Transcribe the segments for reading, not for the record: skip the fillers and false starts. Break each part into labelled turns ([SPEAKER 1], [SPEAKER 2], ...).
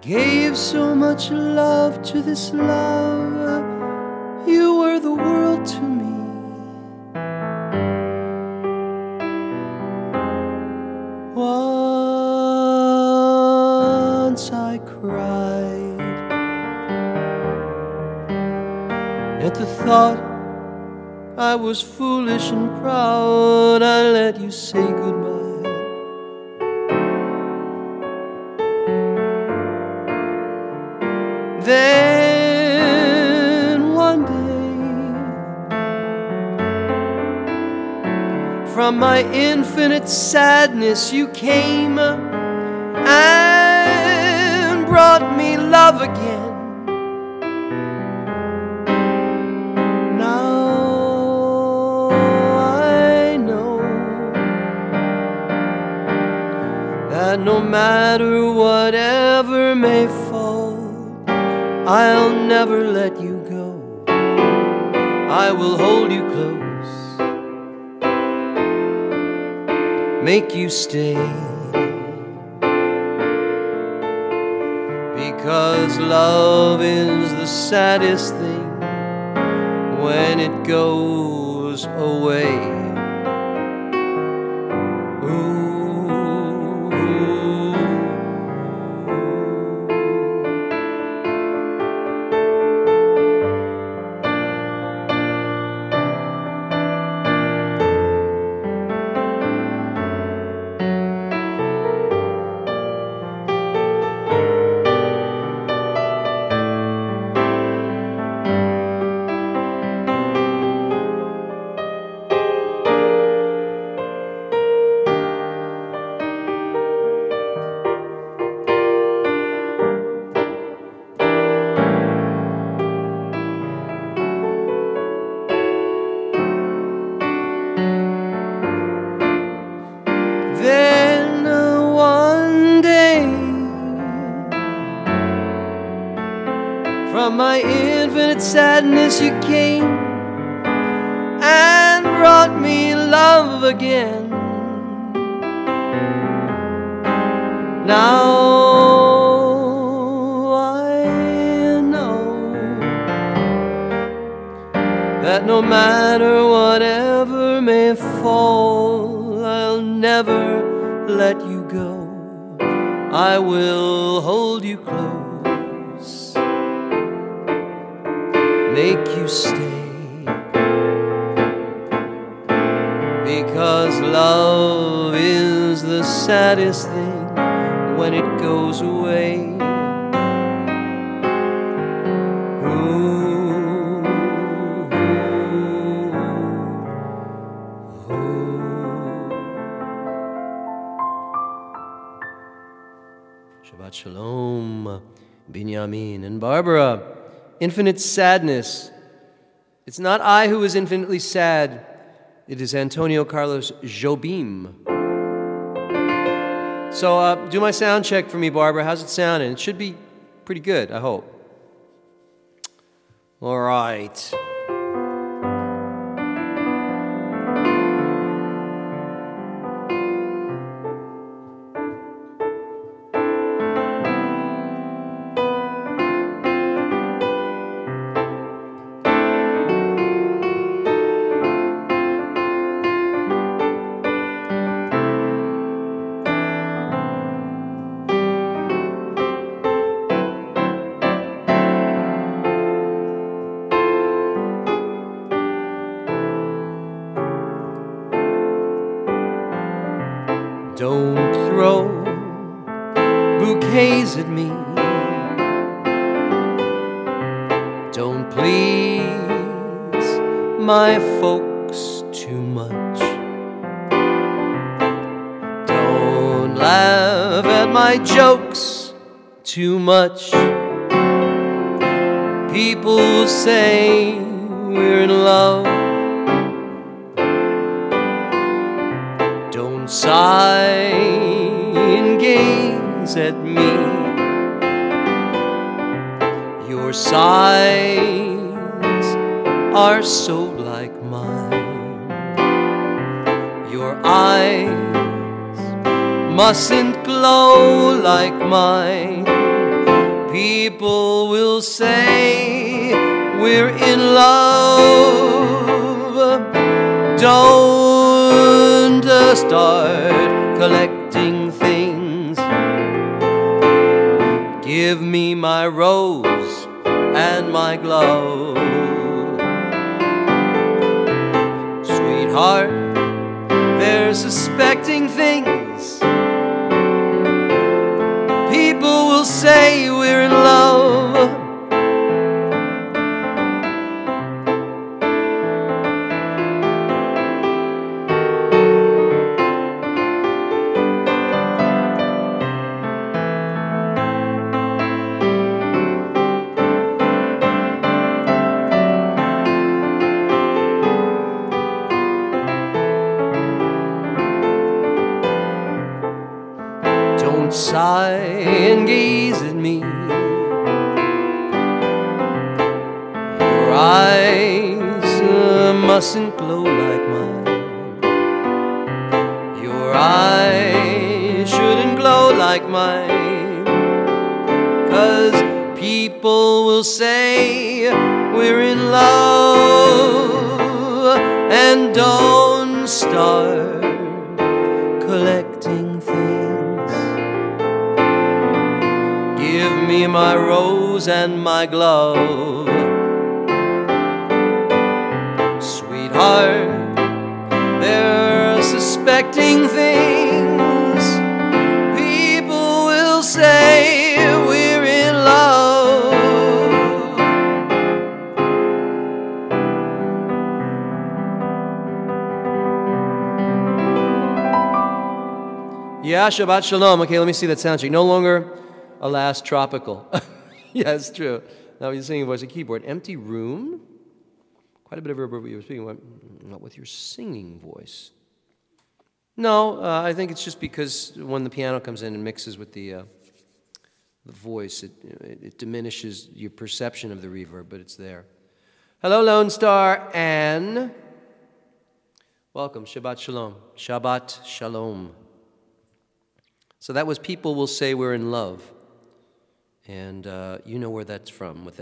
[SPEAKER 1] gave so much love to this love. You were the world to me. Once I cried at the thought I was foolish and proud. I let you say goodbye. Then one day, from my infinite sadness, you came and brought me love again. Now I know that no matter whatever may fall, I'll never let you go. I will hold you close, make you stay, because love is the saddest thing when it goes away. Then one day, from my infinite sadness you came and brought me love again. Now I know that no matter whatever may fall, I'll never let you go. I will hold you close, make you stay, because love is the saddest thing when it goes away. Shabbat Shalom, Binyamin and Barbara. Infinite sadness. It's not I who is infinitely sad. It is Antonio Carlos Jobim. So do my sound check for me, Barbara. How's it sounding? It should be pretty good, I hope. All right. Don't throw bouquets at me. Don't please my folks too much. Don't laugh at my jokes too much. People say we're in love. Don't sigh and gaze at me. Your sighs are so like mine. Your eyes mustn't glow like mine. People will say we're in love. Don't start collecting things. Give me my rose and my glove. Sweetheart, they're suspecting things. People will say we're in love. Don't sigh and gaze at me. Your eyes mustn't glow like mine. Your eyes shouldn't glow like mine. 'Cause people will say we're in love. And don't start collecting things. Give me my rose and my glove. Sweetheart, they're suspecting things. People will say we're in love. Yeah, Shabbat Shalom. Okay, let me see that sound check. No longer alas tropical. Yeah, it's true. Now you're singing voice and keyboard. Empty room. Quite a bit of verb you were speaking about. Not with your singing voice. No, I think it's just because when the piano comes in and mixes with the voice, it diminishes your perception of the reverb, but it's there. Hello, Lone Star Anne. Welcome. Shabbat Shalom. Shabbat Shalom. So that was People Will Say We're in Love. And you know where that's from. With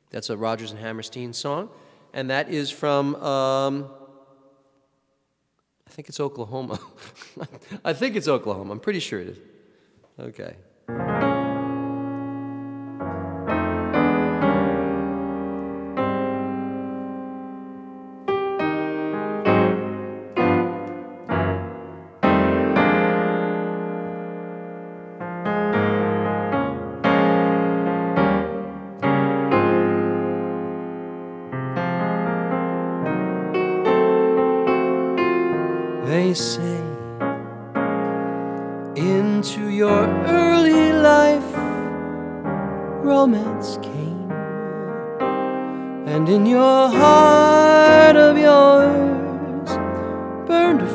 [SPEAKER 1] that's a Rodgers and Hammerstein song. And that is from, I think it's Oklahoma. I think it's Oklahoma. I'm pretty sure it is. Okay. They say into your early life romance came, and in your heart of yours burned a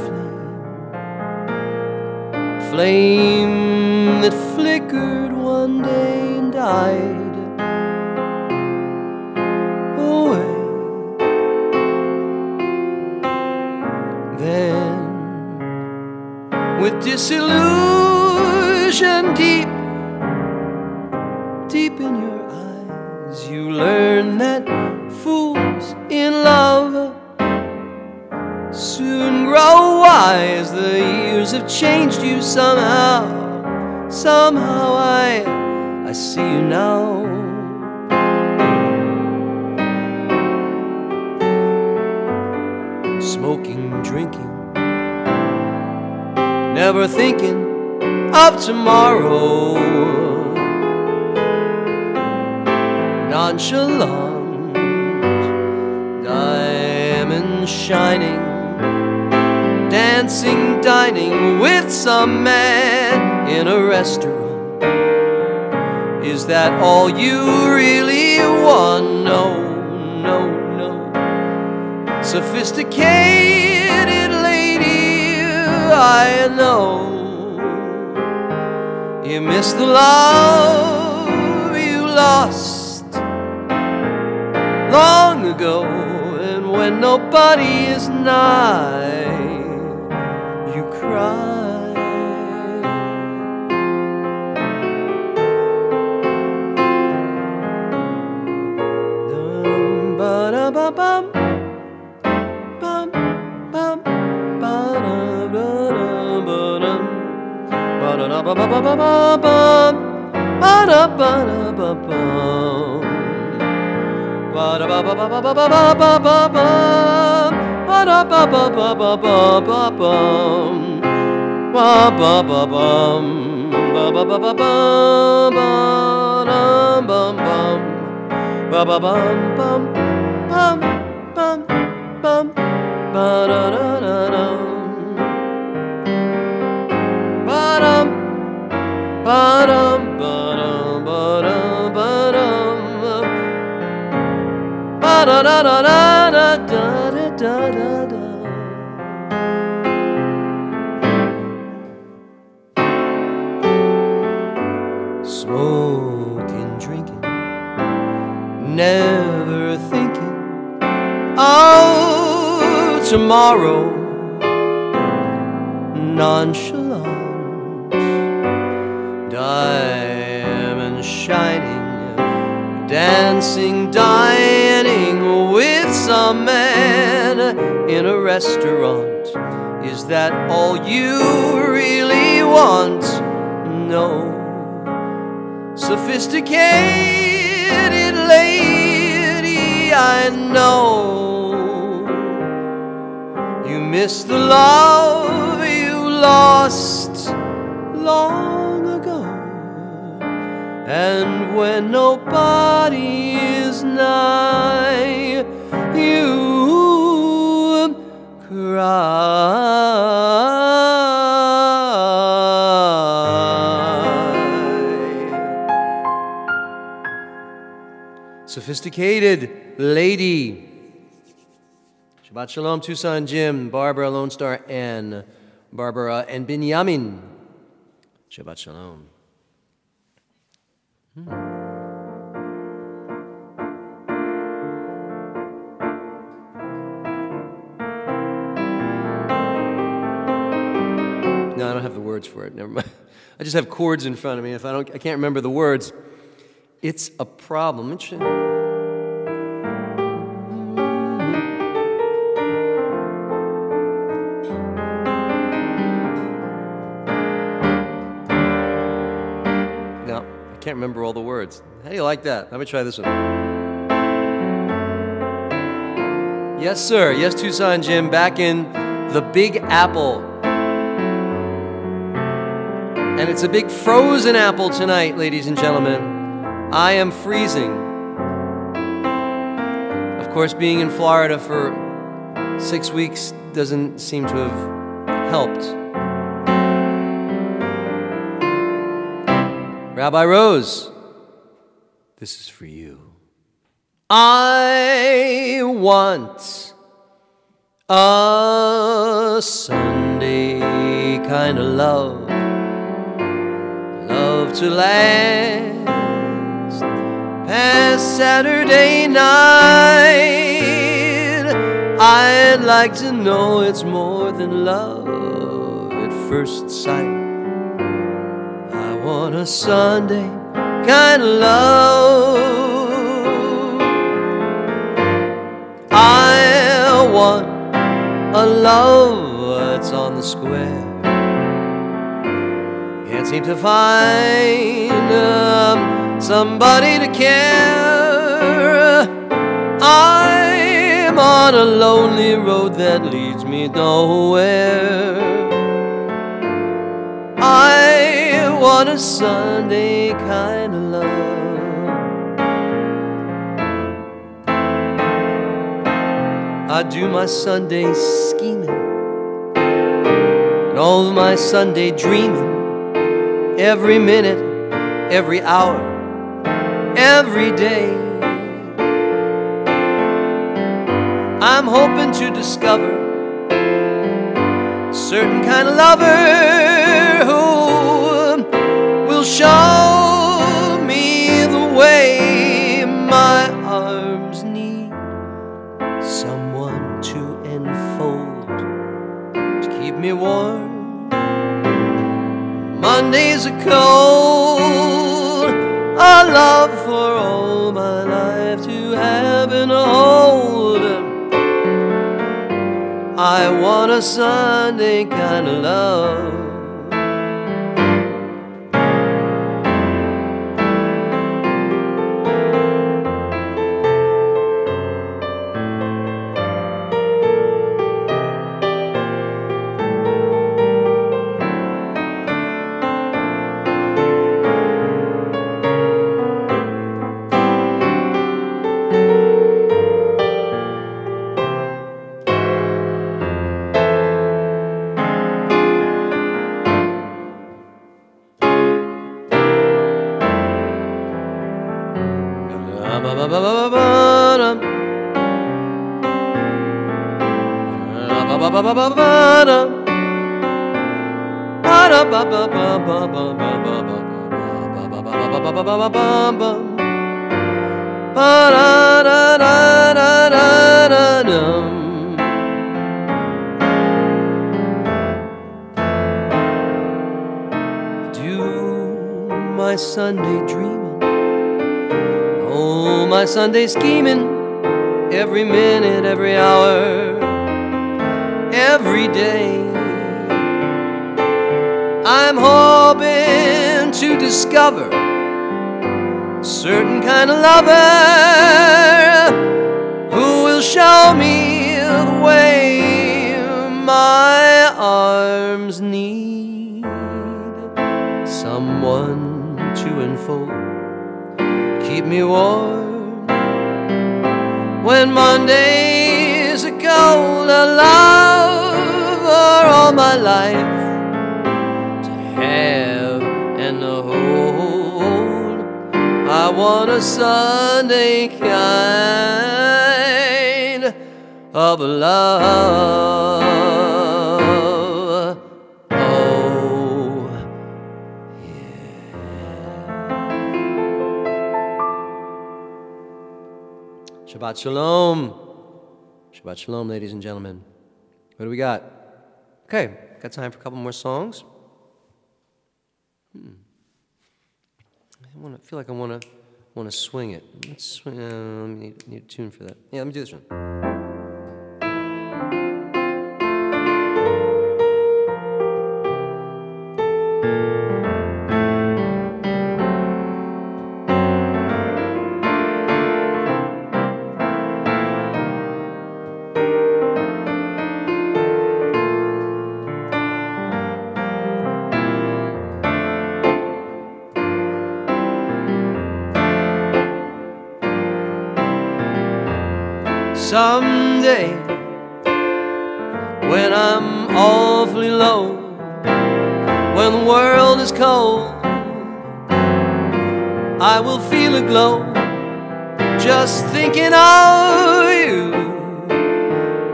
[SPEAKER 1] flame that flickered one day and died away. Then with disillusion deep in your eyes, you learn that fools in love soon grow wise. The years have changed you somehow. Somehow I see you now. Smoking, drinking, never thinking of tomorrow. Nonchalant, diamonds shining, dancing, dining with some man in a restaurant. Is that all you really want? No, no, no. Sophisticated lady, I know you miss the love you lost long ago. And when nobody is nigh, you cry. Smoking, drinking, never thinking of tomorrow. Nonchalant, diamond shining, dancing, dining with some man in a restaurant. Is that all you really want? No. Sophisticated lady, I know you miss the love you lost long ago. And when nobody is nigh, you cry. Sophisticated lady. Shabbat Shalom, Tucson Jim, Barbara, Lone Star Ann, Barbara, and Binyamin. Shabbat Shalom. No, I don't have the words for it. Never mind. I just have chords in front of me. If I can't remember the words, it's a problem. Interesting. No, I can't remember all the words. How do you like that? Let me try this one. Yes, sir. Yes, Tucson Jim. Back in the Big Apple. And it's a big frozen apple tonight, ladies and gentlemen. I am freezing. Of course, being in Florida for 6 weeks doesn't seem to have helped. Rabbi Rose, this is for you. I want a Sunday kind of love. Love to last past Saturday night. I'd like to know it's more than love at first sight. I want a Sunday kind of love. I want a love that's on the square. Can't seem to find somebody to care. I'm on a lonely road that leads me nowhere. I want a Sunday kind of love. I do my Sunday scheming and all of my Sunday dreaming. Every minute, every hour, every day. I'm hoping to discover a certain kind of lover who will show me the way. My arms need someone to enfold, to keep me warm. Mondays are cold, a love for all my life to have and hold. I want a Sunday kind of love. My Sunday dreaming, oh, my Sunday scheming, every minute, every hour, every day. I'm hoping to discover a certain kind of lover who will show me the way my arms need. Someone to enfold, keep me warm when Mondays are cold. A lover all my life to have and to hold. I want a Sunday kind of love. Shabbat Shalom. Shabbat Shalom, ladies and gentlemen. What do we got? Okay, got time for a couple more songs. I feel like I want to swing it. Let's swing. Need a tune for that. Yeah, let me do this one. Someday, when I'm awfully low, when the world is cold, I will feel a glow just thinking of you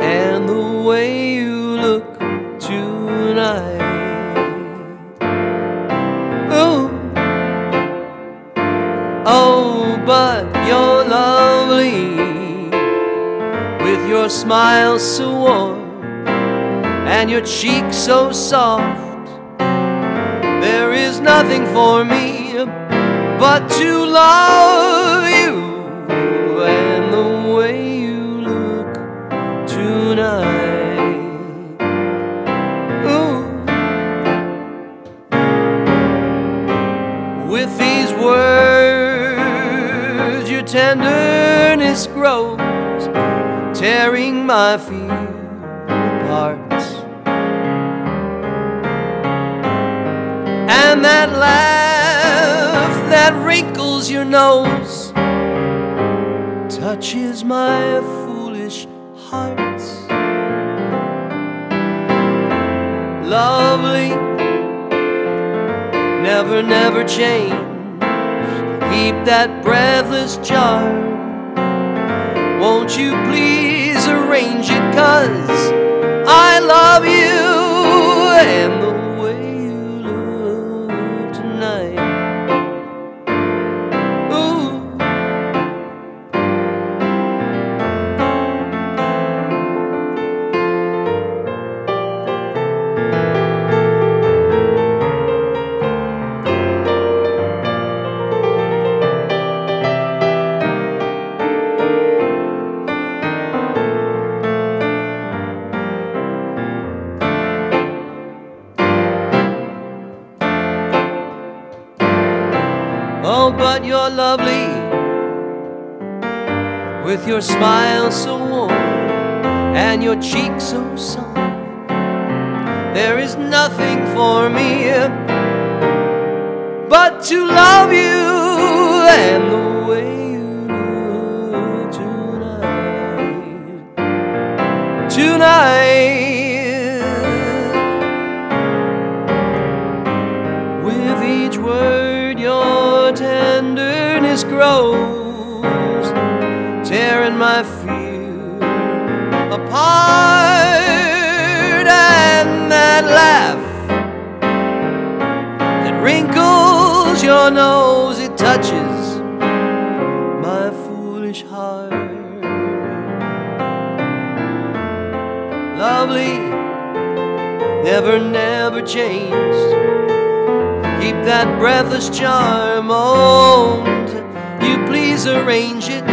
[SPEAKER 1] and the way you look tonight. Ooh. Oh, but you're lovely, with your smile so warm and your cheek so soft. There is nothing for me but to love you and the way you look tonight. Ooh. With these words your tenderness grows, tearing my fear apart. And that laugh that wrinkles your nose touches my foolish heart. Lovely, never, never change. Keep that breathless charm. Won't you please arrange it, 'cause I love you and the way you look tonight. Ooh. Oh, but you're lovely, with your smile so warm and your cheek so soft. There is nothing for me but to love you and the way you look tonight. Tonight, with each word your tenderness grows, my fear apart, and that laugh that wrinkles your nose, it touches my foolish heart. Lovely, never, never changed. Keep that breathless charm, won't you please arrange it?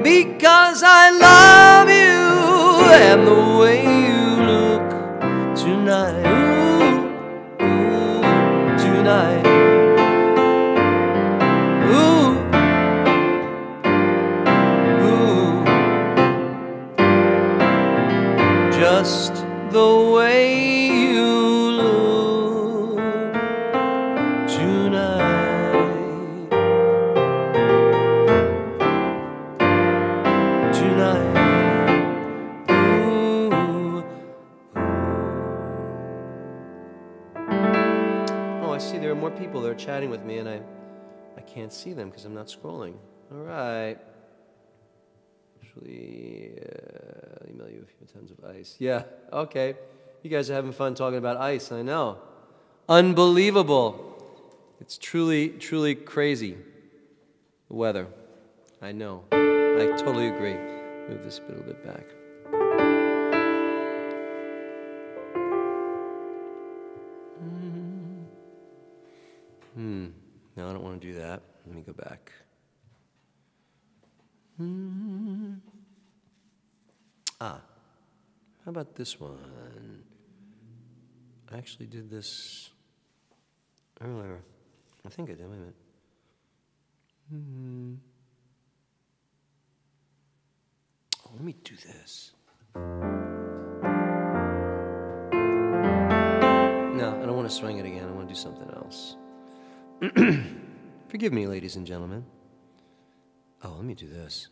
[SPEAKER 1] Because I love you and the way you look tonight. Ooh, ooh, tonight. Ooh, ooh, just the way you look tonight. Tonight. Ooh. Oh, I see there are more people that are chatting with me, and I can't see them because I'm not scrolling. All right. Actually, I'll email you a few tons of ice. Yeah, okay. You guys are having fun talking about ice, I know. Unbelievable. It's truly, truly crazy. The weather. I know. I totally agree. Move this a little bit back. No, I don't want to do that. Let me go back. How about this one? I actually did this earlier. I think I did. Wait a minute. Oh, let me do this. No, I don't want to swing it again. I want to do something else. Forgive me, ladies and gentlemen. Oh, let me do this.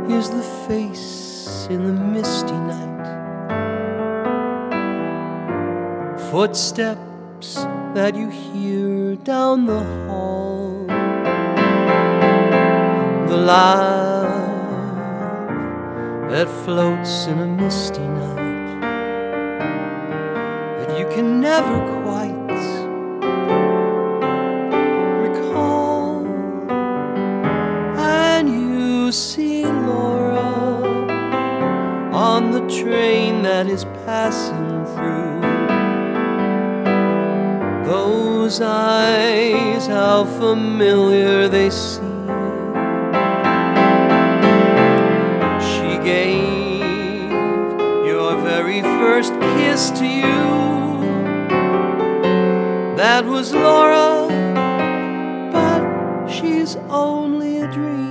[SPEAKER 1] Is the face in the misty night, footsteps that you hear down the hall, the laugh that floats in a misty night that you can never quite recall, and you see on the train that is passing through. Those eyes, how familiar they seem. She gave your very first kiss to you. That was Laura, but she's only a dream.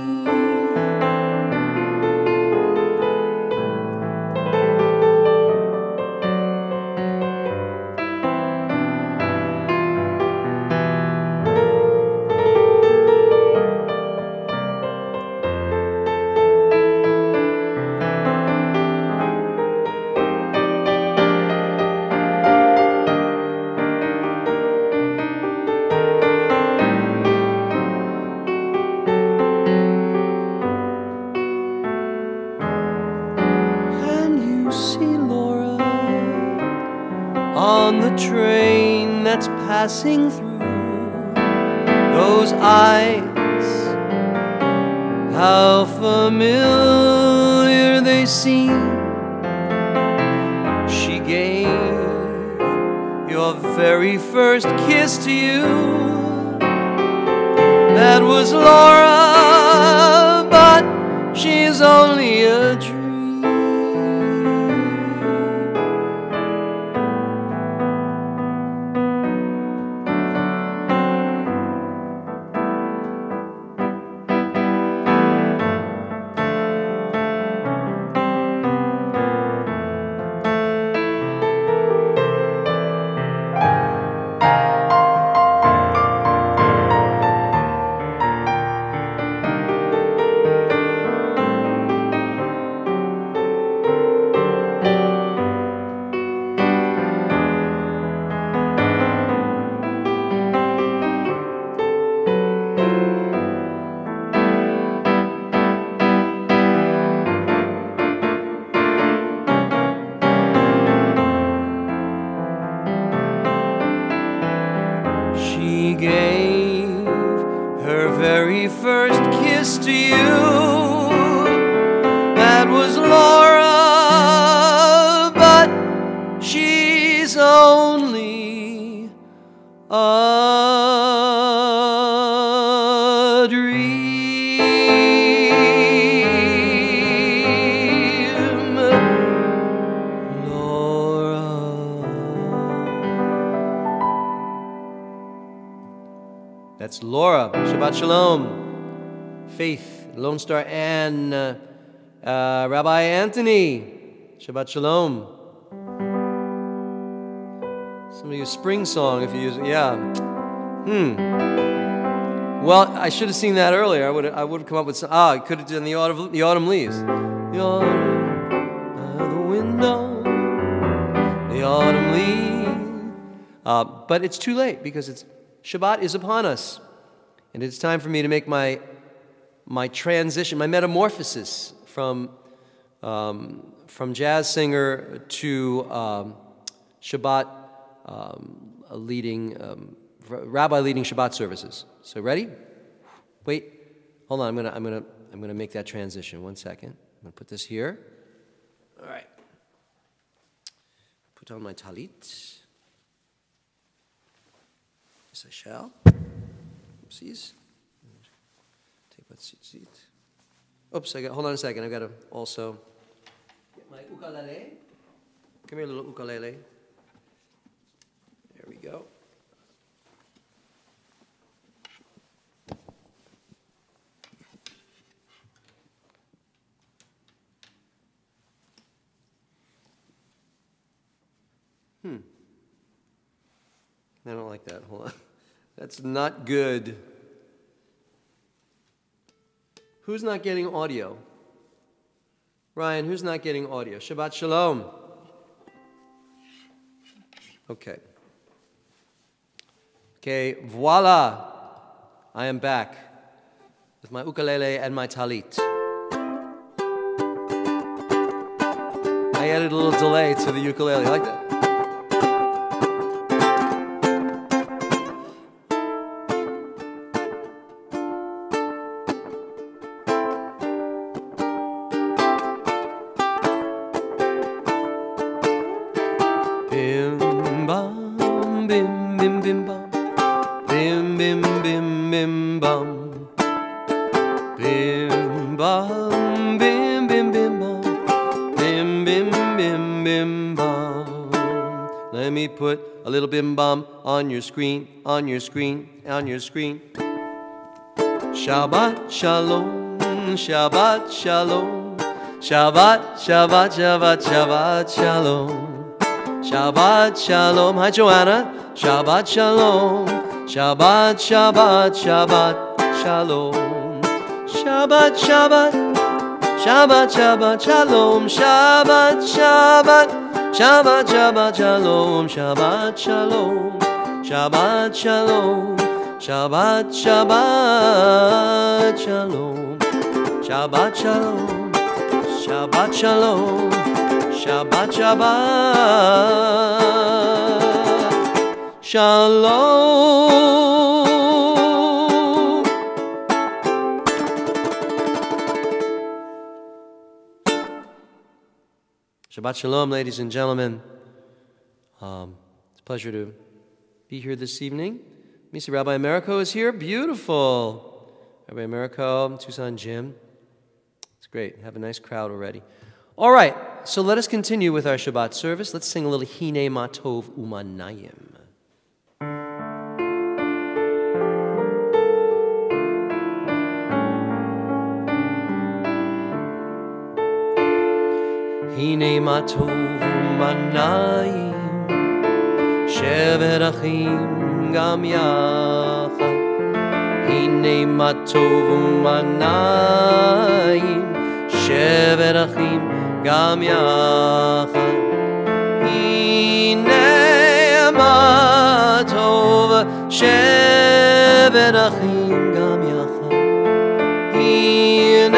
[SPEAKER 1] On the train that's passing through. Those eyes, how familiar they seem. She gave your very first kiss to you. That was Laura, but she's only a dream. That's Laura. Shabbat Shalom. Faith, Lone Star Ann, Rabbi Anthony. Shabbat Shalom. Some of you spring song if you use it. Yeah. Well, I should have seen that earlier. I would have come up with some. I could have done the autumn leaves. The autumn by the window. The autumn leaves. But it's too late because Shabbat is upon us, and it's time for me to make my transition, my metamorphosis from jazz singer to Shabbat rabbi leading Shabbat services. So ready? Wait, hold on. I'm gonna make that transition. 1 second. I'm gonna put this here. All right. Put on my talit. Yes, I shall. Oopsies. Take my seat. Oops, hold on a second. I've got to also get my ukulele. Come here, little ukulele. There we go. I don't like that. Hold on. That's not good. Who's not getting audio? Ryan, who's not getting audio? Shabbat Shalom. Okay. Okay, voila. I am back with my ukulele and my talit. I added a little delay to the ukulele. You like that? Let me put a little bim bam on your screen, on your screen, on your screen. Shabbat Shalom, Shabbat Shalom, Shabbat, Shabbat, Shabbat, Shabbat Shalom, Shabbat Shalom. Hi Joanna. Shabbat Shalom, Shabbat, Shabbat, Shabbat Shalom, Shabbat, Shabbat, Shabbat, Shabbat Shalom, Shabbat, Shabbat, Shabbat, Shabbat Shalom, Shabbat Shalom, Shabbat Shalom, Shabbat, Shabbat Shalom, Shabbat Shalom, Shabbat Shalom, Shabbat Shabbat Shalom. Shabbat Shalom, ladies and gentlemen. It's a pleasure to be here this evening. Misa Rabbi Americo is here. Beautiful. Rabbi Americo, Tucson Jim. It's great. Have a nice crowd already. All right, so let us continue with our Shabbat service. Let's sing a little Hine Matov Umanayim. Hine Matov Umanayim Shevet Achim Gam Yachad Hine Matov Umanayim Shevet Achim Gam Yachad Hine Matov Shevet Achim Gam Yachad Hine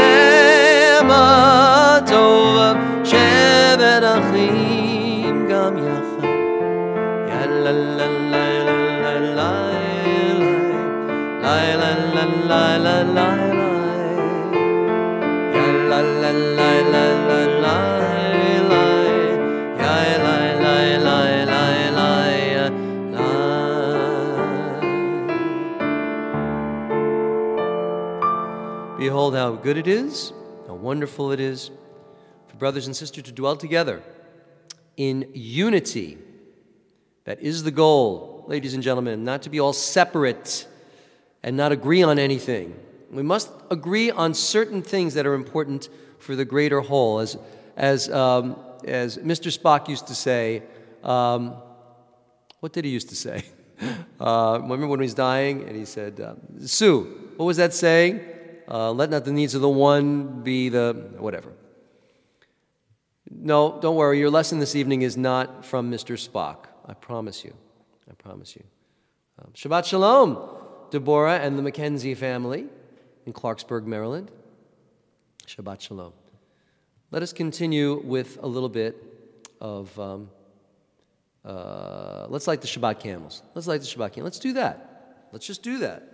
[SPEAKER 1] Matov Shevet Achim Gam Yachad Ya la la la la la la la la la la la Ya la la la la la la Ya la la la la la Behold how good it is, how wonderful it is for brothers and sisters to dwell together in unity. That is the goal, ladies and gentlemen, not to be all separate and not agree on anything. We must agree on certain things that are important for the greater whole. As Mr. Spock used to say, what did he used to say? Remember when he was dying and he said, Sue, what was that saying? Let not the needs of the one be the whatever. No, don't worry. Your lesson this evening is not from Mr. Spock. I promise you. I promise you. Shabbat Shalom, Deborah and the Mackenzie family in Clarksburg, Maryland. Shabbat Shalom. Let us continue with a little bit of, let's light the Shabbat candles. Let's light the Shabbat candles. Let's do that. Let's just do that.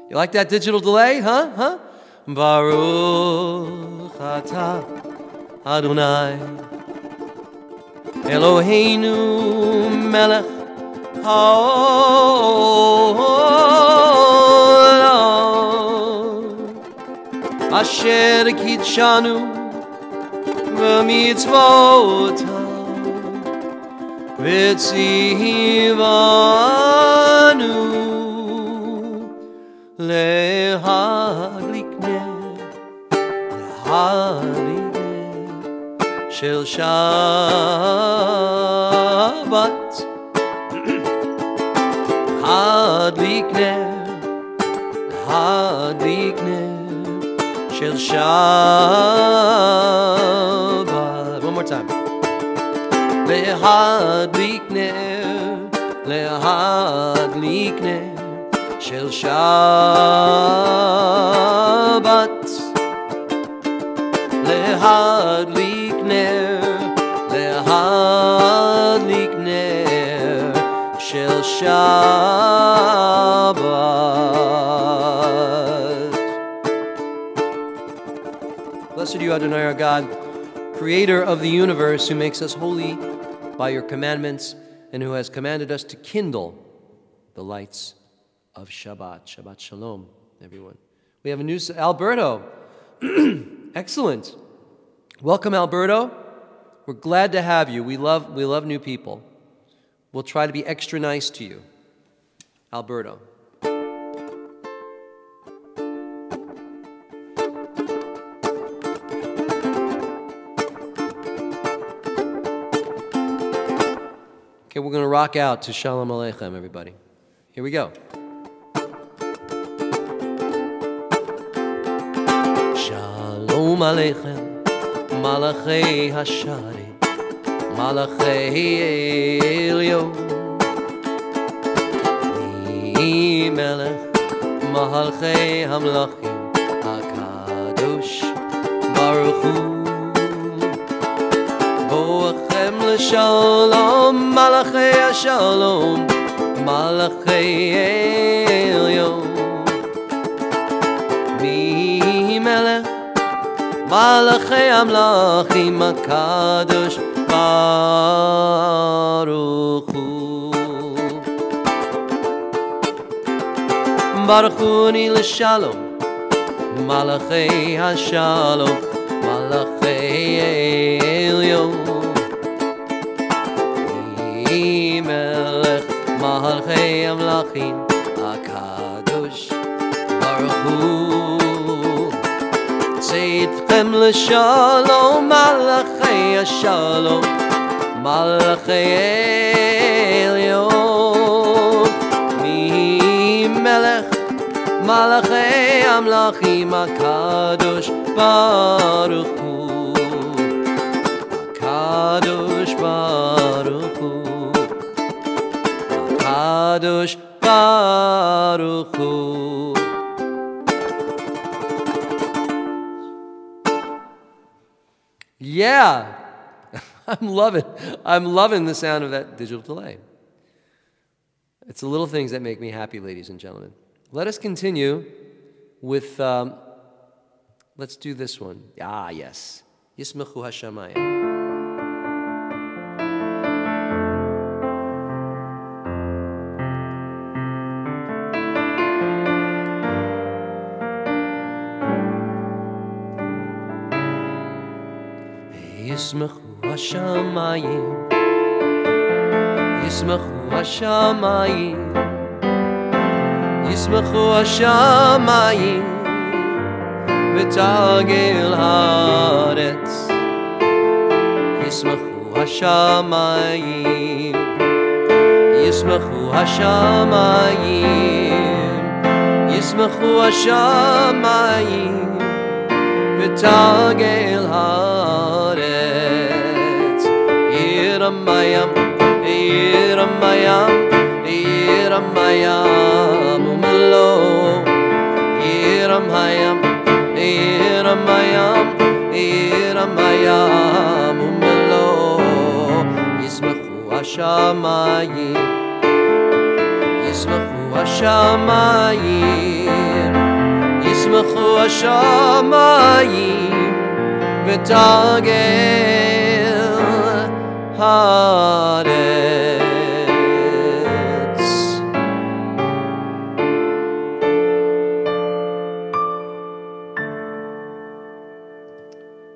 [SPEAKER 1] You like that digital delay, huh? Baruch atah Adonai Eloheinu melech haolam asher kitshanu v'mitzvotav v'tzivanu להדליק נר של שבת להדליק נר של שבת. One more time. להדליק נר של שבת להדליק נר של שבת. Blessed are you, Adonai, our God, creator of the universe, who makes us holy by your commandments and who has commanded us to kindle the lights of Shabbat. Shabbat Shalom, everyone. We have a new Alberto. Excellent. Welcome, Alberto. We're glad to have you. We love new people. We'll try to be extra nice to you. Alberto. Okay, we're going to rock out to Shalom Aleichem, everybody. Here we go. Shalom Aleichem, Malachei Hashari, Malachei Elyon, Mi Melech, Mahalchei Hamlachim, HaKadosh Baruch Hu, Boachem L'Shalom, Malachei Hashalom, Malachei Elyon, Mi Melech, Malachei Amlachim HaKadosh Baruch Hu. Baruch Hu Ni L'Shalom, Malachei Hashalom, Malachei Elyon, Mi Melech, Malachei Amlachim HaKadosh Baruch Hu. Tzidchem l'shalom, Malachei Hashalom, Malachei Elyon, Mi Melech, Malachei Amlachim HaKadosh Baruch Hu, HaKadosh Baruch Hu, HaKadosh Baruch Hu. Yeah, I'm loving the sound of that digital delay. It's the little things that make me happy, ladies and gentlemen. Let us continue with, let's do this one. Ah, yes. Yismechu Hashamayim. Yismachu hashamayim, Yismachu hashamayim, Yismachu hashamayim, v'tagil haaretz. Yismachu hashamayim, Yismachu hashamayim, Yismachu hashamayim, v'tagil haaretz. Yiramayam, Yiramayam, Yiramayam umelo. Yiramayam, Yiramayam, Yiramayam umelo. Yismachu hashamayim, Yismachu hashamayim, Yismachu hashamayim, v'tagel haaretz.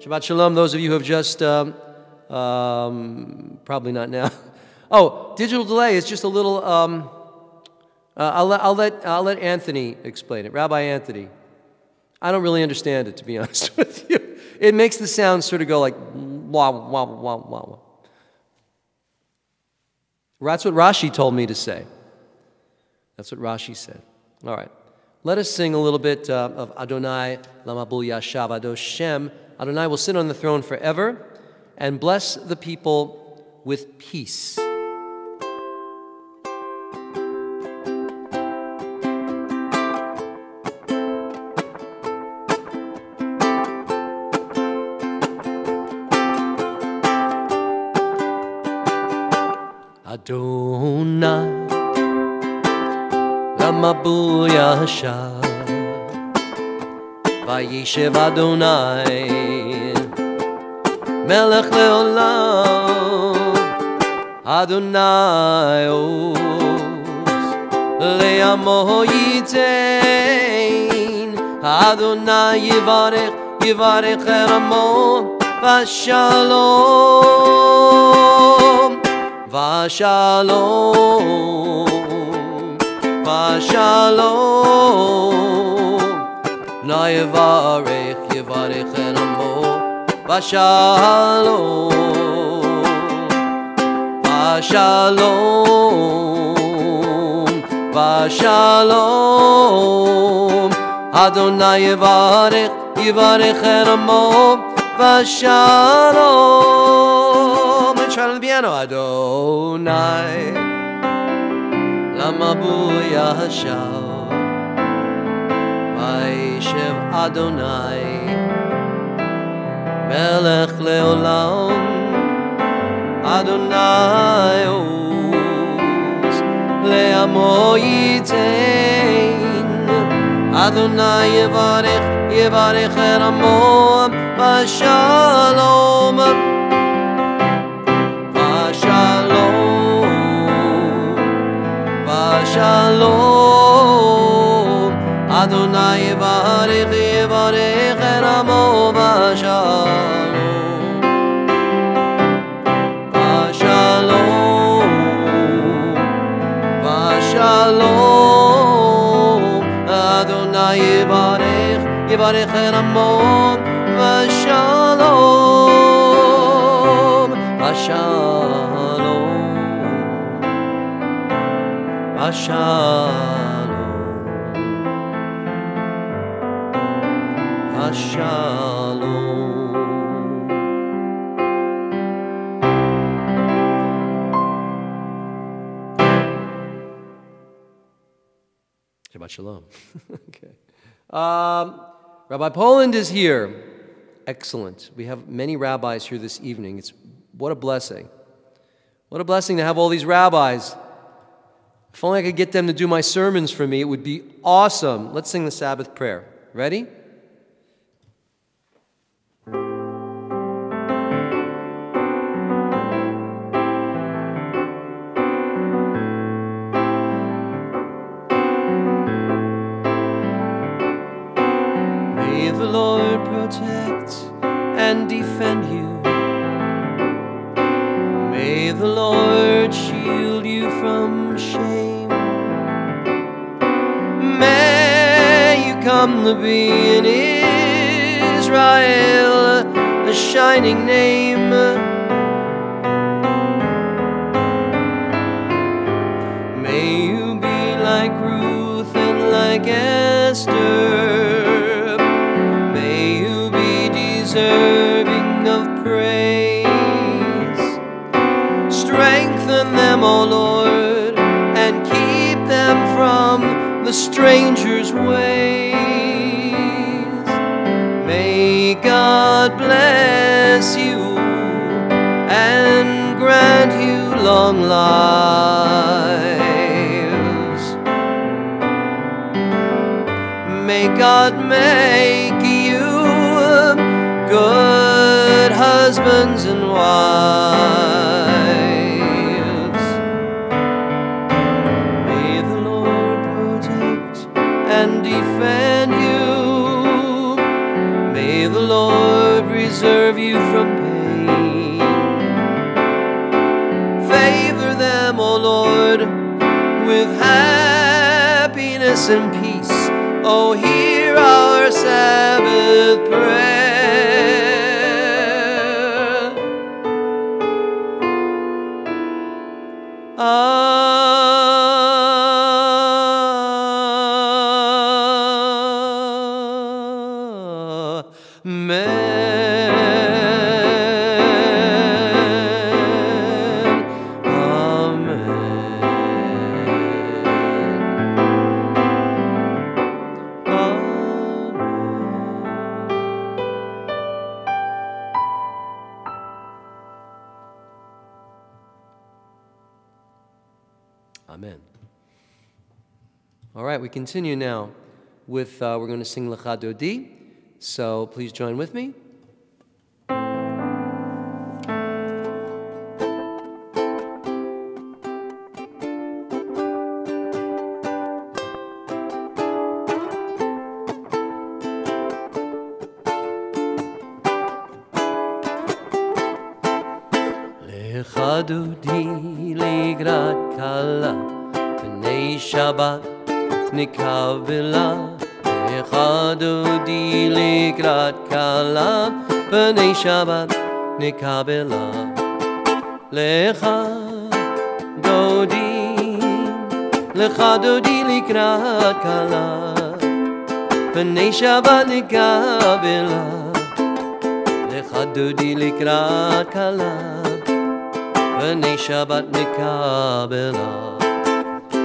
[SPEAKER 1] Shabbat Shalom, those of you who have just, probably not now. Oh, digital delay is just a little, I'll let Anthony explain it, Rabbi Anthony. I don't really understand it, to be honest with you. It makes the sound sort of go like, wah, wah, wah, wah, wah. That's what Rashi told me to say. That's what Rashi said. All right. Let us sing a little bit of Adonai Lamabul Yashav Ados Shem. Adonai will sit on the throne forever and bless the people with peace. Adonai Lamabul Yashav Vayishev Adonai Melech Leolam. Adonai Oz Le'amo Yitein. Adonai Yivarech Eramo Vashalom, Vashalom, Vashalom. Na Yivarech Eramo Vashalom, Vashalom, Vashalom. Adonai Yivarech Eramo Vashalom. Let's try on the piano. Adonai Lamabul Yashav Vayishev Adonai Melech Leolam. Adonai Oz Le'amo Yitein. Adonai Yivarech Eramo Vashalom, Vashalom, Vashalom. Adonai Yivarech Eramo Vashalom, Vashalom, Vashalom. Adonai Yivarech Eramo Vashalom, Vashalom, Vashalom, Vashalom. Shabbat Shalom. Okay. Rabbi Poland is here. Excellent. We have many rabbis here this evening. What a blessing. What a blessing to have all these rabbis. If only I could get them to do my sermons for me, it would be awesome. Let's sing the Sabbath prayer. Ready? May the Lord protect and defend you. you from shame. May you come to be in Israel a shining name. May you be like Ruth and like Esther. May you be deserving of praise. Strengthen them, O Lord, and keep them from the stranger's ways. May God bless you and grant you long lives. May God make you good husbands and wives. May the Lord protect and defend you. May the Lord preserve you from pain. Favor them, O Lord, with happiness and peace. Oh, hear our Sabbath prayer. Amen. All right, we continue now with, we're going to sing Lecha Dodi, so please join with me. Lecha Dodi ligrat kala B'nei Shabbat nikabela. Lecha Dodi ligrat kala B'nei Shabbat nikabela. Lecha Dodi ligrat kala B'nei Shabbat nikabela. Lecha Dodi ligrat kala B'nei Shabbat nikabela.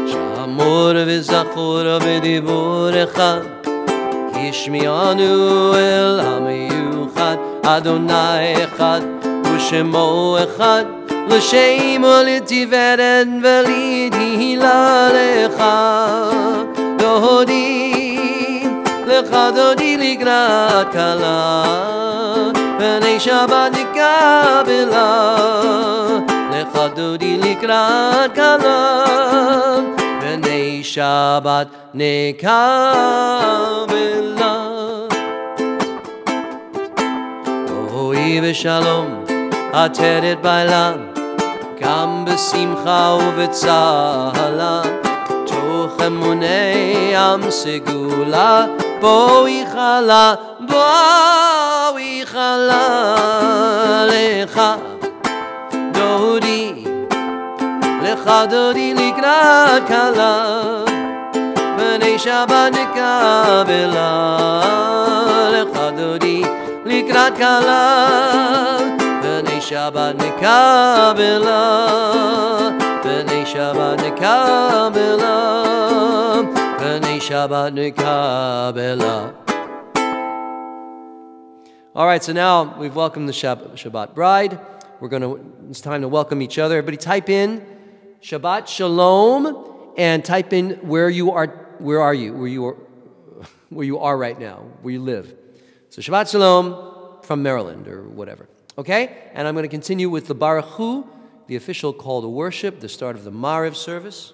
[SPEAKER 1] Shamor v'zachor v'dibur echad Yishmianu el hamiyuchad. Adonai echad u'shemo echad L'shem u'litiveret v'litihila. Lecha Dodi ligrat kala B'nei Shabbat nikabela. Lecha Dodi ligrat kala B'nei Shabbat nikabela. Ohi v'shalom ateret ba'elam Gam b'simcha u'v'tzahala. Toch emunei am segula. Boi chala Lecha Dodi ligrat kala B'nei Shabbat nikabela. Lecha Dodi ligrat kala B'nei Shabbat nikabela. B'nei Shabbat nikabela. B'nei Shabbat nikabela. All right, so now we've welcomed the Shabbat bride. It's time to welcome each other. Everybody type in Shabbat Shalom and type in where you are right now, where you live. So Shabbat Shalom from Maryland or whatever. Okay? And I'm going to continue with the Baruch Hu, the official call to worship, the start of the Mariv service.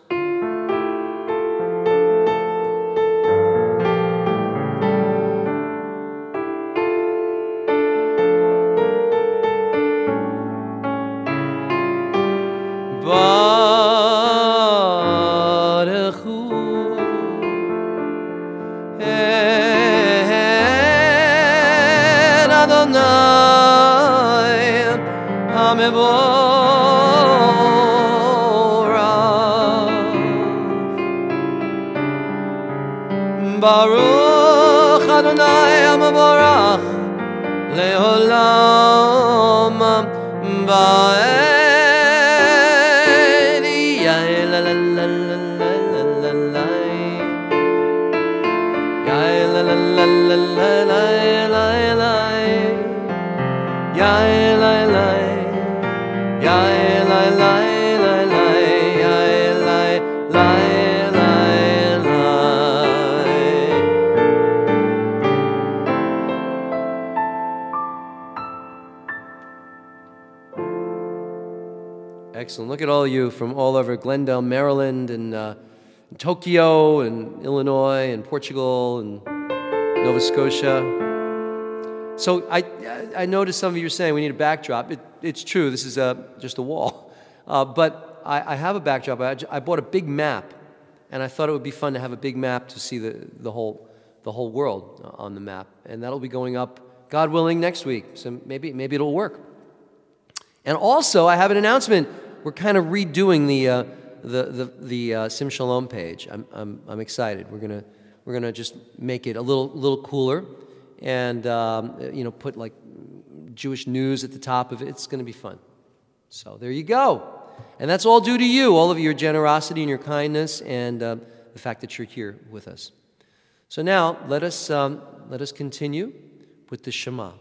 [SPEAKER 1] Baruch Baruch Adonai Amavarach Leolam Ba'ed Yael la la la la la la la Yael la la la la la la la Yael la la Yael la la Excellent. Look at all of you from all over Glendale, Maryland, and Tokyo, and Illinois, and Portugal, and Nova Scotia. So I noticed some of you are saying we need a backdrop. It's true. This is just a wall. But I have a backdrop. I bought a big map, and I thought it would be fun to have a big map to see the whole world on the map. And that'll be going up, God willing, next week. So maybe it'll work. And also, I have an announcement. We're kind of redoing the Sim Shalom page. I'm excited. We're gonna just make it a little cooler, and put like Jewish news at the top of it. It's going to be fun. So there you go. And that's all due to you, all of your generosity and your kindness, and the fact that you're here with us. So now let us continue with the Shema.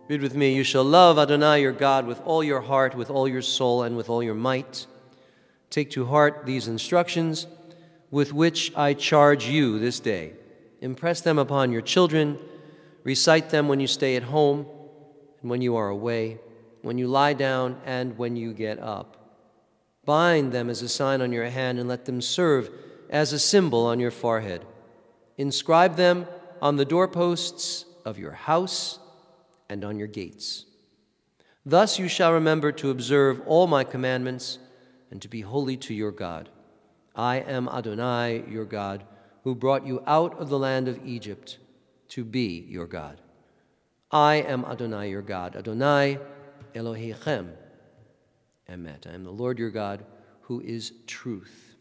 [SPEAKER 1] Read with me. You shall love Adonai your God with all your heart, with all your soul, and with all your might. Take to heart these instructions with which I charge you this day. Impress them upon your children. Recite them when you stay at home and when you are away, when you lie down and when you get up. Bind them as a sign on your hand and let them serve as a symbol on your forehead. Inscribe them on the doorposts of your house and on your gates. Thus you shall remember to observe all my commandments and to be holy to your God. I am Adonai, your God, who brought you out of the land of Egypt to be your God. I am Adonai, your God. Adonai Elohechem Emet. I am the Lord your God, who is truth.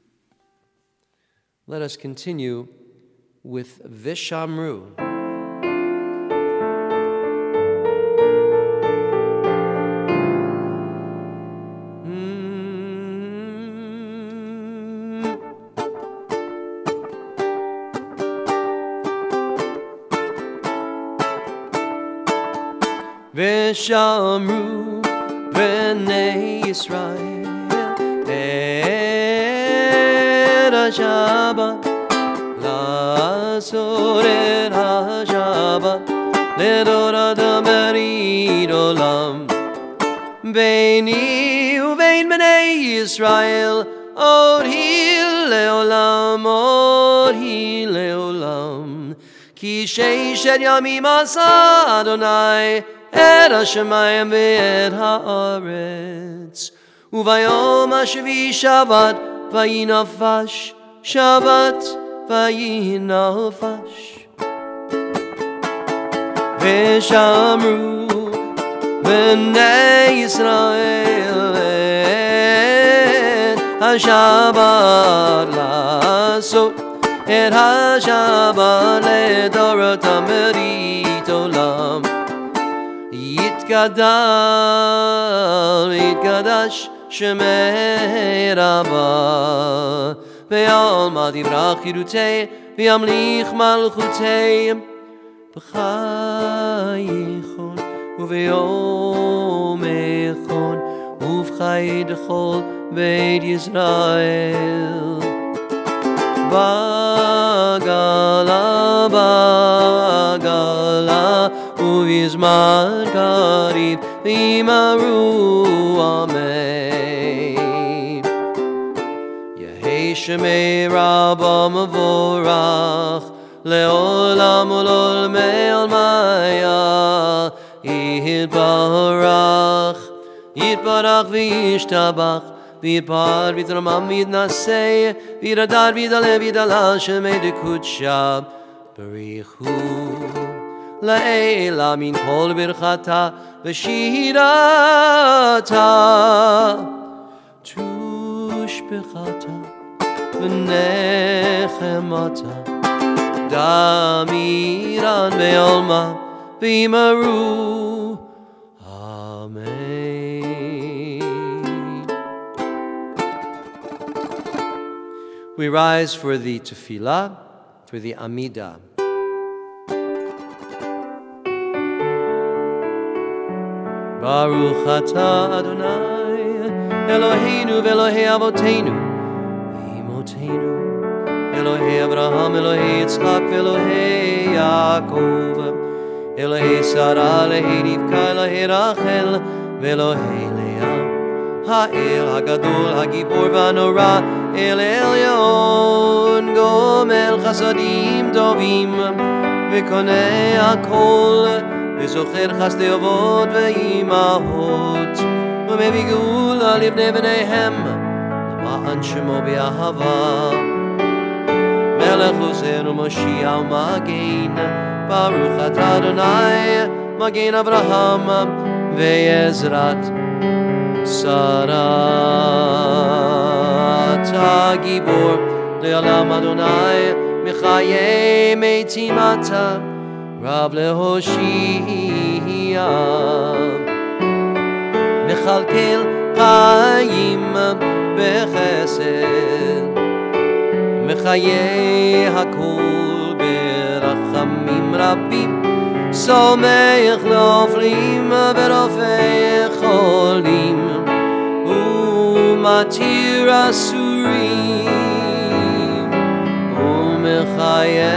[SPEAKER 1] Let us continue with Vishamru. Veshamru b'nei Yisrael et ha-Shabbat la'asor et ha-Shabbat le'dor adam berit olam Beini uvein b'nei Yisrael, od hi leolam. Ki sheish et yamim asa Adonai, et hashemayim ve'et haaretz. Uvayom hashvi Shabbat, vayinafash, Shabbat, vayinafash. Veshamru b'nei Yisrael et ha-Shabbat lasot et ha-Shabbat ledoratam berit olam. Yitkadash shemei Rabbah ve'alma divrach yirutei ve'amlich malchutei b'chayichon uve'yom echon uv'chayid chol beit Yisrael. Bagala uv'yizman karib v'imaru amen. Yehei shemei Rabbah mevorach le'olam ul'olmei almaya. Yitbarach v'yishtabach v'yipar v'yitramam v'yitnasei v'yiradar v'yidaleh v'yidala shemei dekutsha b'richu la'ela min kol birchata v'shirata tushbechata v'nechemata damiran ve'olma v'imaru. We rise for the tefillah, for the Amidah. Baruch atah Adonai, Eloheinu v'Elohei avoteinu, v'imotenu, Elohei Abraham, Elohei Yitzchak, v'Elohei Yaakov, Elohei Sarah, Elohei Rivka, Elohei Rachel, v'Elohei Leah. Ha'el ha'gadol ha'gibor v'hanora El Elyon gomel chasadim tovim v'konei hakol v'zocher chasdei avot v'imahot v'mevii geula livnei b'neihem l'ma'an shemo b'ahava melech ozer u'moshiach u'magen Baruch atah Adonai magen Avraham ve'ezrat Sarah Gibor Le'olam Adonai Mechayei Meitim Ata Rav Lehoshia Mechalkel Chaim Bechesed Mechayei Hakol Berachamim Rabim Someich Leoflim Verofei Cholim Matir Asurim Umechayei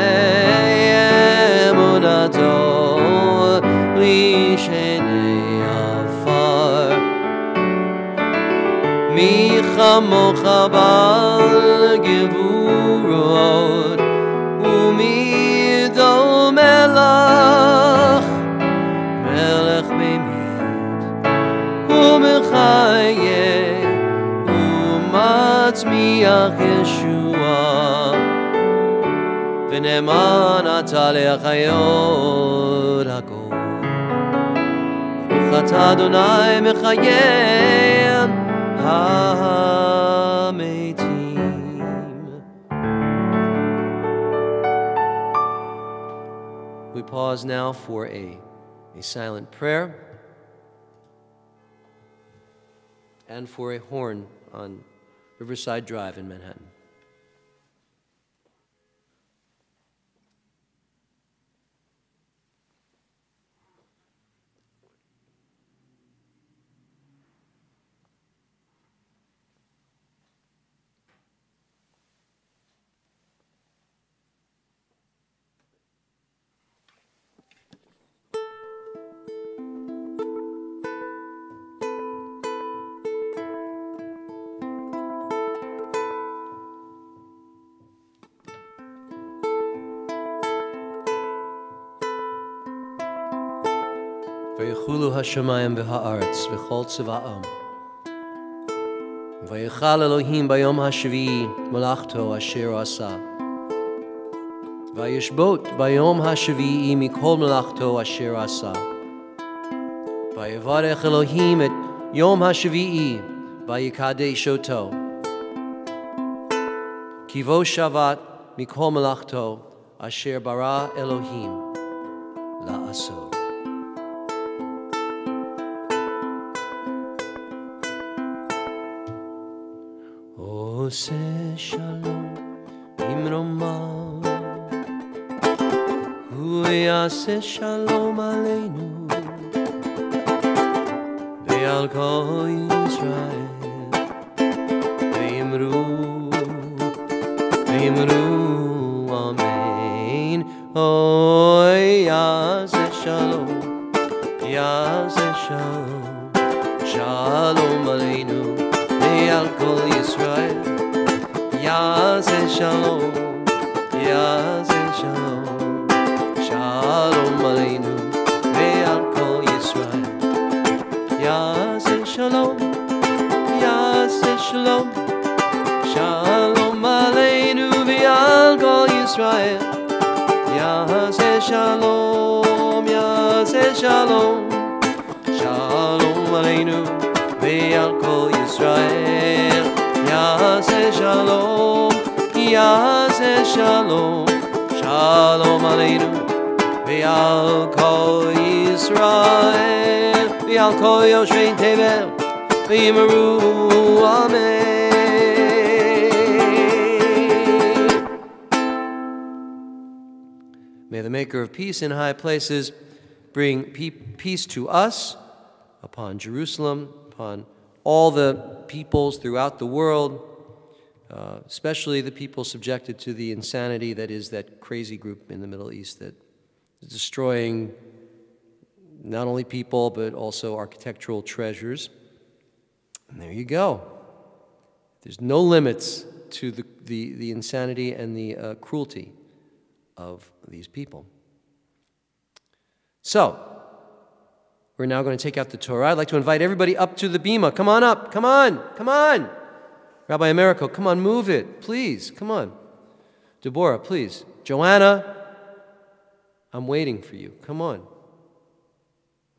[SPEAKER 1] Emunato Lishenei Afar Mi chamocha bal gevurot Umido melach Melech b'mid Umechayei Matzmiach Yeshua V'ne'eman ata le'achayot hakol Baruch atah Adonai mechayei ha'metim. We pause now for a silent prayer and for a horn on Riverside Drive in Manhattan. Vayechulu hashamayim v'ha'aretz v'chol tziva'am. Vayechal Elohim bayom hashvi'i malachto asher asa. Vayishbot bayom hashvi'i mikol malachto asher asa. Vayevarech Elohim et yom hashvi'i vayikadesh oto. Kivo Shabbat mikol malachto asher bara Elohim la'asod. Ose shalom imroma, hu yaseh shalom aleinu, ve'al kol Yisrael, ve'imru amen. Oh, yaseh shalom shalom aleinu, ve'al kol Yisrael. Yaseh shalom, shalom aleinu, ve'al kol Yisrael. Yaseh shalom, shalom aleinu, ve'al kol Yisrael. Yaseh shalom, shalom aleinu, ve'al kol Yisrael. Yaseh shalom, shalom aleinu, ve'al kol Yisrael, ve'al kol yoshvei tevel, ve'yimaru amen. May the Maker of peace in high places bring peace to us, upon Jerusalem, upon all the peoples throughout the world, especially the people subjected to the insanity that is that crazy group in the Middle East that is destroying not only people but also architectural treasures. And there you go. There's no limits to the insanity and the cruelty of these people. So, we're now going to take out the Torah. I'd like to invite everybody up to the bima. Come on up. Come on. Come on. Rabbi Americo, come on, move it. Please, come on. Deborah, please. Joanna, I'm waiting for you. Come on.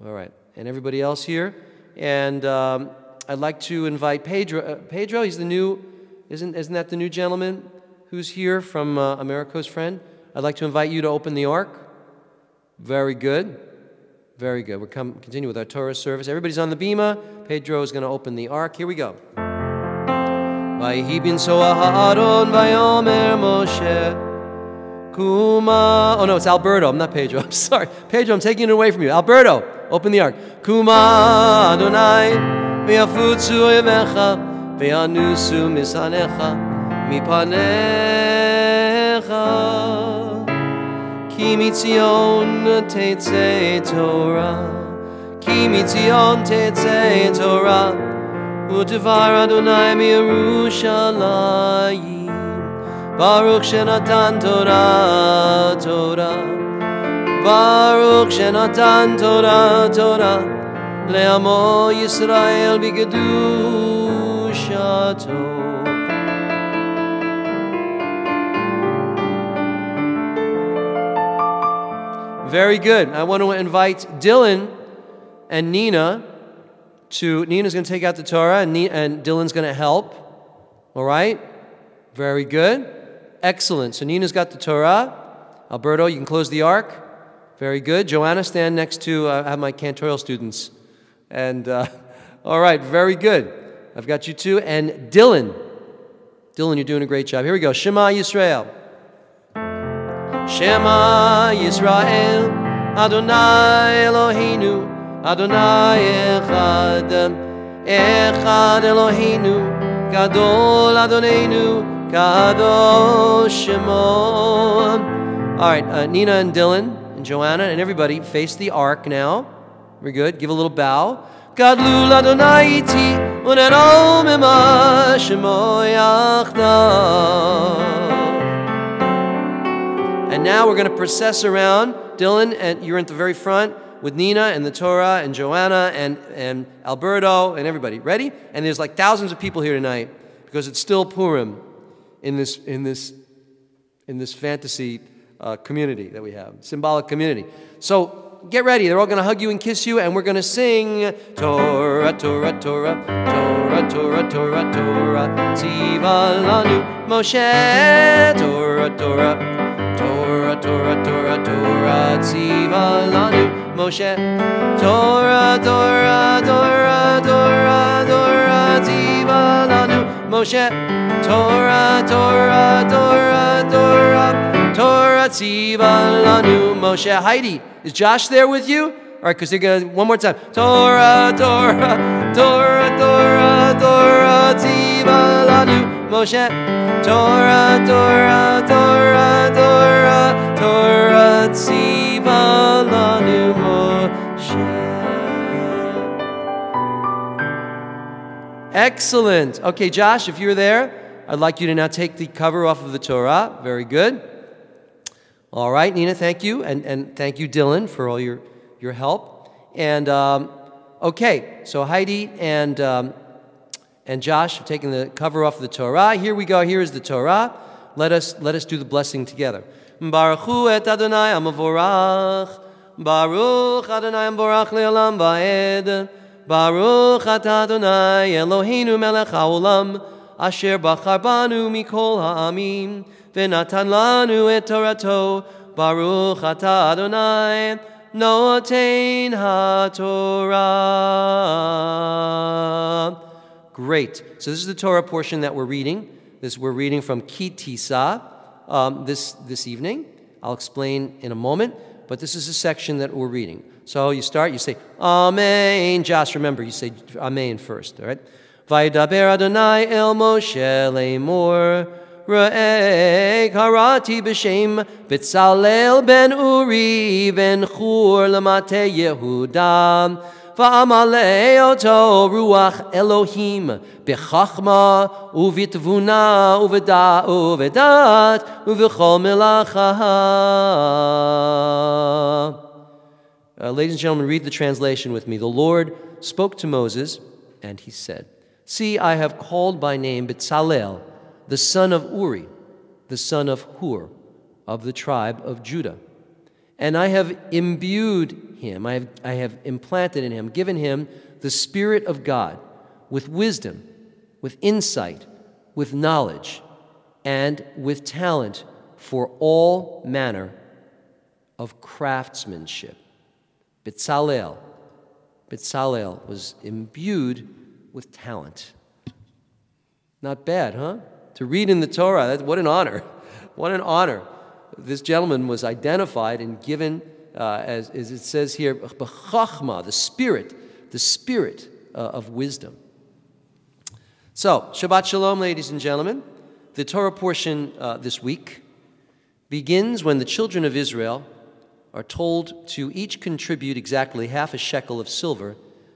[SPEAKER 1] All right. And everybody else here. And I'd like to invite Pedro. Pedro, he's the new, isn't that the new gentleman who's here from Americo's friend? I'd like to invite you to open the ark. Very good. Very good. We'll continue with our Torah service. Everybody's on the bima. Pedro is going to open the ark. Here we go. Vayihi binsoah ha'aron vayomer Moshe Kuma. Oh no, it's Alberto. I'm not Pedro. I'm sorry. Pedro, I'm taking it away from you. Alberto, open the ark. Kuma Adonai ve'yafutzu oyevecha ve'yanusu misanecha mipanecha. Ki mitzion tetzei Torah, ki mitzion tetzei Torah, u'devar Adonai miYerushalayim. Baruch shenatan Torah, Torah. Baruch shenatan Torah, Torah. Le'amo Yisrael b'kedushato. Very good. I want to invite Dylan and Nina to, Nina's going to take out the Torah and Dylan's going to help. All right? Very good. Excellent. So Nina's got the Torah. Alberto, you can close the ark. Very good. Joanna, stand next to, I have my cantorial students. And, all right, very good. I've got you too. And Dylan. Dylan, you're doing a great job. Here we go. Shema Yisrael. Shema Yisrael, Adonai Eloheinu, Adonai Echad, Echad Eloheinu, Gadol Adonenu, Kadosh Shemo. All right, Nina and Dylan and Joanna and everybody face the ark now. We're good. Give a little bow. Gadlul Adonai iti, unerom ema Shemo yachdav. And now we're going to process around. Dylan, and you're at the very front. with Nina and the Torah and Joanna and Alberto and everybody. Ready? And there's like thousands of people here tonight because it's still Purim in this fantasy community that we have, symbolic community. So get ready. They're all going to hug you and kiss you, and we're going to sing Torah, Torah, Torah, Torah, Torah, Torah, Torah, Tziva lanu Moshe, Torah, Torah, Torah, Torah, Torah, Torah, Tziva lanu Moshe, Torah, Torah, Torah, Torah, Torah, Tziva lanu Moshe, Torah, Torah, Torah, Torah, Torah, Tziva lanu Moshe. Heidi, is Josh there with you? All right, because they're going to, one more time. Torah, Torah, Torah, Torah, Torah, Tziva lanu Moshe. Torah, Torah, Torah, Torah, Torah, Tziva lanu Moshe. Excellent. Okay, Josh, if you're there, I'd like you to now take the cover off of the Torah. Very good. All right, Nina, thank you. And thank you, Dylan, for all your help. And, okay, so Heidi and Josh have taken the cover off of the Torah. Here we go. Here is the Torah. Let us do the blessing together. Baruch hu et Adonai ha'mavorach. Baruch Adonai ha'mavorach le'olam va'ed. Baruch atah Adonai Eloheinu melech ha'olam. Asher bachar banu mikol ha'amim. V'natan lanu et Torato. Baruch atah Adonai notein ha'torah. Great. So this is the Torah portion that we're reading. We're reading from Ki Tisa this evening. I'll explain in a moment, but this is a section that we're reading. So you start, you say, Amen. Josh, remember, you say Amen first, all right? Vaydaber Adonai el Moshe le'mor. Ra'ei karati b'shem B'tzalel ben Uri ben Chur l'mate Yehuda va'amalei oto ruach Elohim b'chachma uvitvuna uvedat uv'chol melacha. Ladies and gentlemen, read the translation with me. The Lord spoke to Moses, and he said, See, I have called by name B'tzalel, the son of Uri, the son of Hur, of the tribe of Judah. And I have imbued him, I have implanted in him, given him the Spirit of God, with wisdom, with insight, with knowledge, and with talent for all manner of craftsmanship. B'tzalel was imbued with talent. Not bad, huh? To read in the Torah, what an honor. What an honor. This gentleman was identified and given, as it says here, b'chachma, the spirit of wisdom. So, Shabbat Shalom, ladies and gentlemen. The Torah portion this week begins when the children of Israel are told to each contribute exactly half a shekel of silver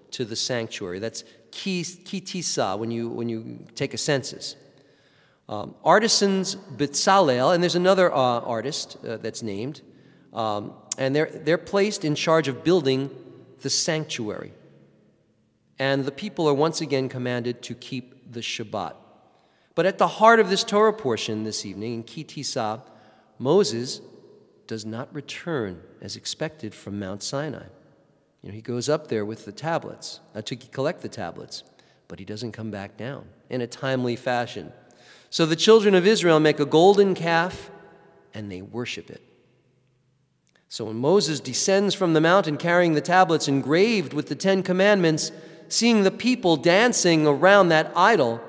[SPEAKER 1] to the sanctuary. That's ki tisa, when you take a census. Artisans B'tzalel, and there's another artist that's named, and they're placed in charge of building the sanctuary. And the people are once again commanded to keep the Shabbat. But at the heart of this Torah portion this evening, in Ki Tisa, Moses does not return as expected from Mount Sinai. You know, he goes up there with the tablets to collect the tablets, but he doesn't come back down in a timely fashion. So the children of Israel make a golden calf and they worship it. So when Moses descends from the mountain carrying the tablets engraved with the 10 Commandments, seeing the people dancing around that idol,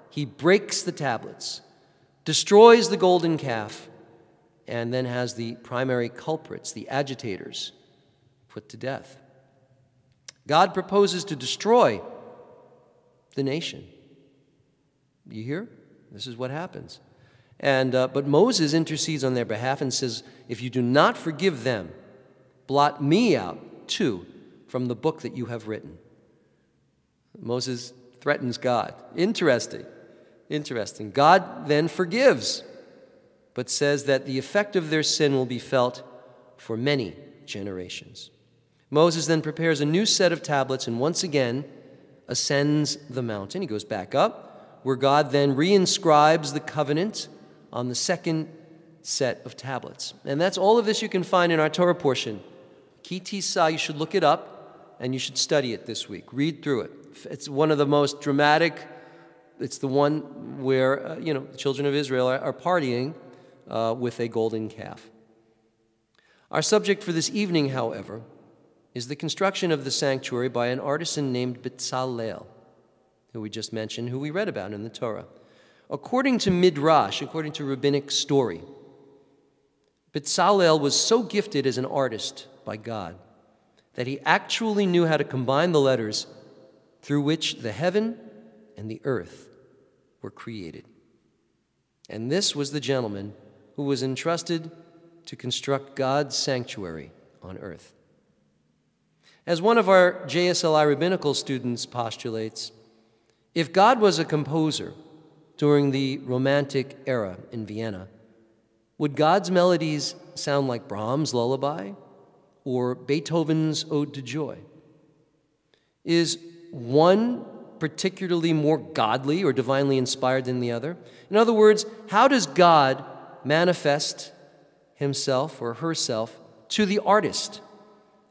[SPEAKER 1] he breaks the tablets, destroys the golden calf, and then has the primary culprits, the agitators, put to death. God proposes to destroy the nation. Do you hear? This is what happens. But Moses intercedes on their behalf and says, if you do not forgive them, blot me out too from the book that you have written. Moses threatens God. Interesting. God then forgives, but says that the effect of their sin will be felt for many generations. Moses then prepares a new set of tablets and once again ascends the mountain. He goes back up, where God then reinscribes the covenant on the second set of tablets. And that's all of this you can find in our Torah portion. Ki Tisa, you should look it up, and you should study it this week. Read through it. It's one of the most dramatic. It's the one where, the children of Israel are partying with a golden calf. Our subject for this evening, however, is the construction of the sanctuary by an artisan named Bezalel, who we just mentioned, who we read about in the Torah. According to Midrash, according to rabbinic story, Bezalel was so gifted as an artist by God that he actually knew how to combine the letters through which the heaven and the earth were created. And this was the gentleman who was entrusted to construct God's sanctuary on earth. As one of our JSLI rabbinical students postulates, if God was a composer during the Romantic era in Vienna, would God's melodies sound like Brahms' lullaby or Beethoven's Ode to Joy? Is one particularly more godly or divinely inspired than the other? In other words, how does God manifest himself or herself to the artist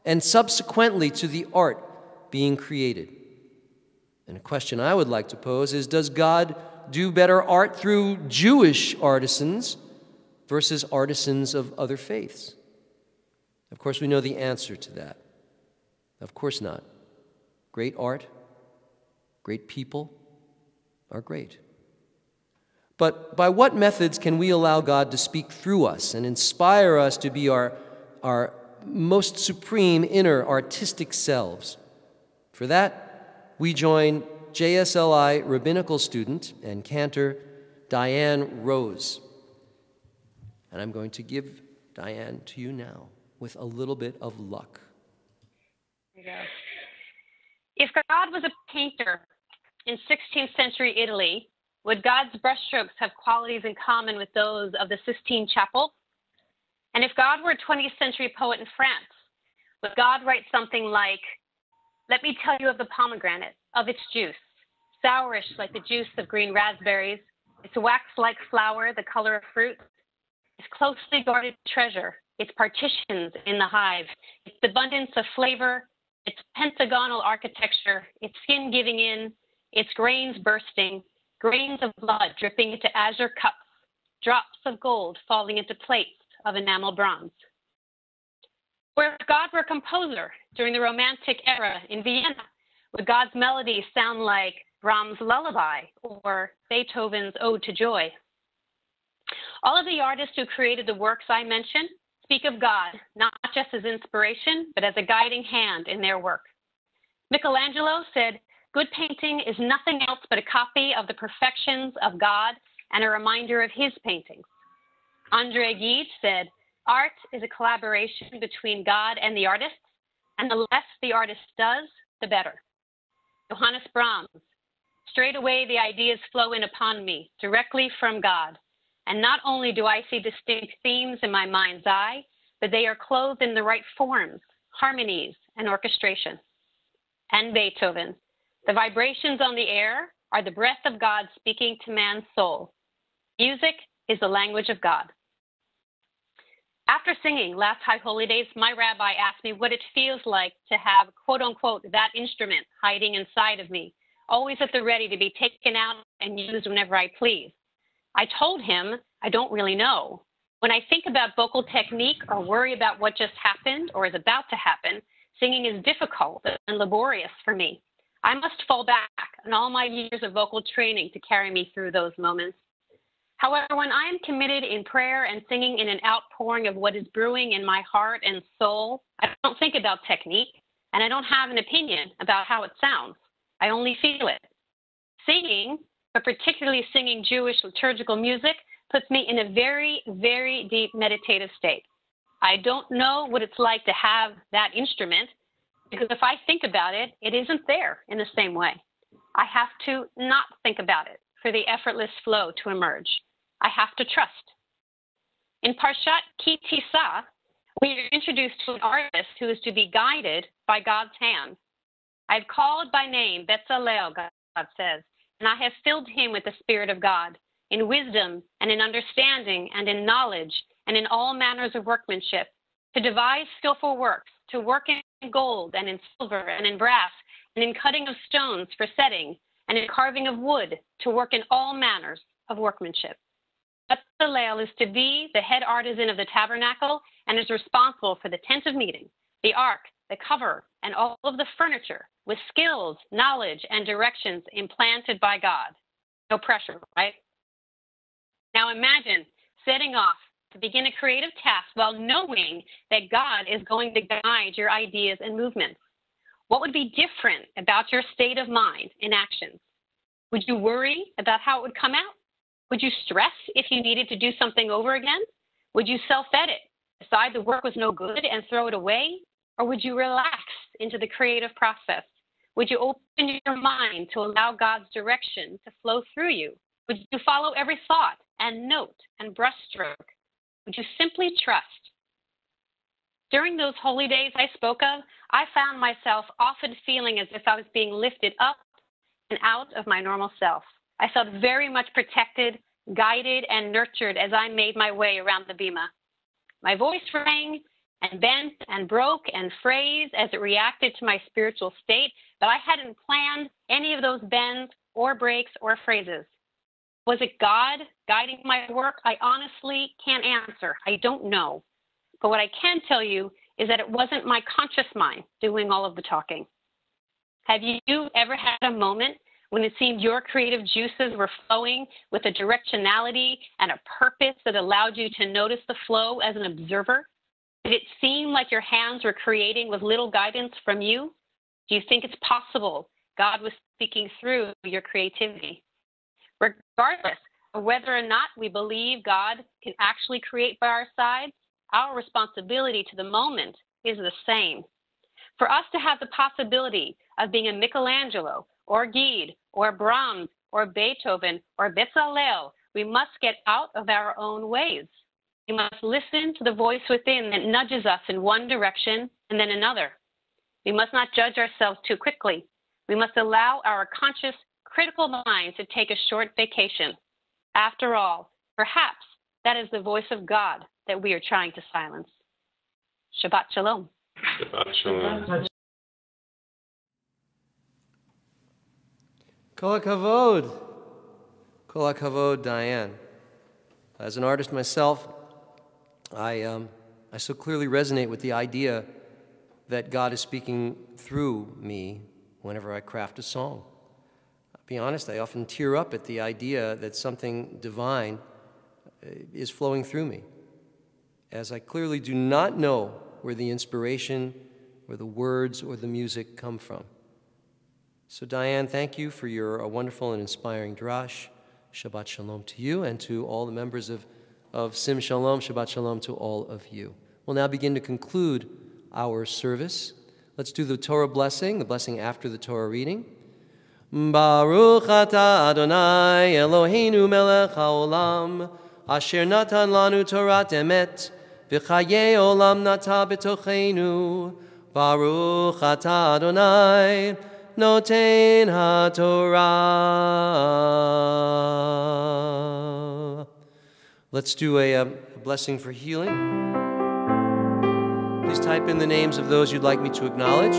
[SPEAKER 1] and subsequently to the art being created? And a question I would like to pose is, does God do better art through Jewish artisans versus artisans of other faiths? Of course, we know the answer to that. Of course not. Great art, great people are great. But by what methods can we allow God to speak through us and inspire us to be our most supreme inner artistic selves? For that, we join JSLI rabbinical student and cantor Diane Rose. And I'm going to give Diane to you now with a little bit of luck.
[SPEAKER 2] There you go. If God was a painter in 16th century Italy, would God's brushstrokes have qualities in common with those of the Sistine Chapel? And if God were a 20th century poet in France, would God write something like, "Let me tell you of the pomegranate, of its juice, sourish like the juice of green raspberries, its wax-like flower, the color of fruit, its closely guarded treasure, its partitions in the hive, its abundance of flavor, its pentagonal architecture, its skin giving in, its grains bursting, grains of blood dripping into azure cups, drops of gold falling into plates of enamel bronze." Or if God were a composer during the Romantic era in Vienna, would God's melodies sound like Brahms' lullaby or Beethoven's Ode to Joy? All of the artists who created the works I mentioned speak of God not just as inspiration, but as a guiding hand in their work. Michelangelo said, "Good painting is nothing else but a copy of the perfections of God and a reminder of his paintings." André Gide said, "Art is a collaboration between God and the artist, and the less the artist does, the better." Johannes Brahms, "Straight away the ideas flow in upon me, directly from God. And not only do I see distinct themes in my mind's eye, but they are clothed in the right forms, harmonies, and orchestration." And Beethoven, "The vibrations on the air are the breath of God speaking to man's soul. Music is the language of God." After singing last High Holy Days, my rabbi asked me what it feels like to have, quote unquote, that instrument hiding inside of me, always at the ready to be taken out and used whenever I please. I told him I don't really know. When I think about vocal technique or worry about what just happened or is about to happen, singing is difficult and laborious for me. I must fall back on all my years of vocal training to carry me through those moments. However, when I am committed in prayer and singing in an outpouring of what is brewing in my heart and soul, I don't think about technique, and I don't have an opinion about how it sounds. I only feel it. Singing, but particularly singing Jewish liturgical music, puts me in a very, very deep meditative state. I don't know what it's like to have that instrument, because if I think about it, it isn't there in the same way. I have to not think about it for the effortless flow to emerge. I have to trust. In Parshat Ki Tisa, We are introduced to an artist who is to be guided by God's hand. I've called by name Bezalel, God says, and I have filled him with the Spirit of God, in wisdom and in understanding and in knowledge and in all manners of workmanship, to devise skillful works, to work in gold and in silver and in brass, and in cutting of stones for setting, and in carving of wood, to work in all manners of workmanship. Bezalel is to be the head artisan of the tabernacle and is responsible for the tent of meeting, the ark, the cover, and all of the furniture with skills, knowledge, and directions implanted by God. No pressure, right? Now imagine setting off to begin a creative task while knowing that God is going to guide your ideas and movements. What would be different about your state of mind in actions? Would you worry about how it would come out? Would you stress if you needed to do something over again? Would you self-edit, decide the work was no good and throw it away? Or would you relax into the creative process? Would you open your mind to allow God's direction to flow through you? Would you follow every thought and note and brushstroke? Would you simply trust? During those holy days I spoke of, I found myself often feeling as if I was being lifted up and out of my normal self. I felt very much protected, guided, and nurtured as I made my way around the bima. My voice rang and bent and broke and phrased as it reacted to my spiritual state, but I hadn't planned any of those bends or breaks or phrases. Was it God guiding my work? I honestly can't answer. I don't know. But what I can tell you is that it wasn't my conscious mind doing all of the talking. Have you ever had a moment when it seemed your creative juices were flowing with a directionality and a purpose that allowed you to notice the flow as an observer? Did it seem like your hands were creating with little guidance from you? Do you think it's possible God was speaking through your creativity? Regardless of whether or not we believe God can actually create by our side, our responsibility to the moment is the same. For us to have the possibility of being a Michelangelo or Gide or Brahms or Beethoven or Bezalel, we must get out of our own ways. We must listen to the voice within that nudges us in one direction and then another. We must not judge ourselves too quickly. We must allow our conscious, critical minds to take a short vacation. After all, perhaps that is the voice of God that we are trying to silence. Shabbat Shalom.
[SPEAKER 3] Shabbat Shalom.
[SPEAKER 1] Kol hakavod. Kol hakavod, Diane. As an artist myself, I so clearly resonate with the idea that God is speaking through me whenever I craft a song. I'll be honest, I often tear up at the idea that something divine is flowing through me, as I clearly do not know where the inspiration or the words or the music come from. So Diane, thank you for your wonderful and inspiring drash. Shabbat Shalom to you and to all the members of Sim Shalom. Shabbat Shalom to all of you. We'll now begin to conclude our service. Let's do the Torah blessing, the blessing after the Torah reading. Baruch atah Adonai Eloheinu melech haolam, asher natan lanu Torat emet, v'chayei olam nata b'tocheinu. Baruch atah Adonai Noten HaTorah. Let's do a blessing for healing. Please type in the names of those you'd like me to acknowledge.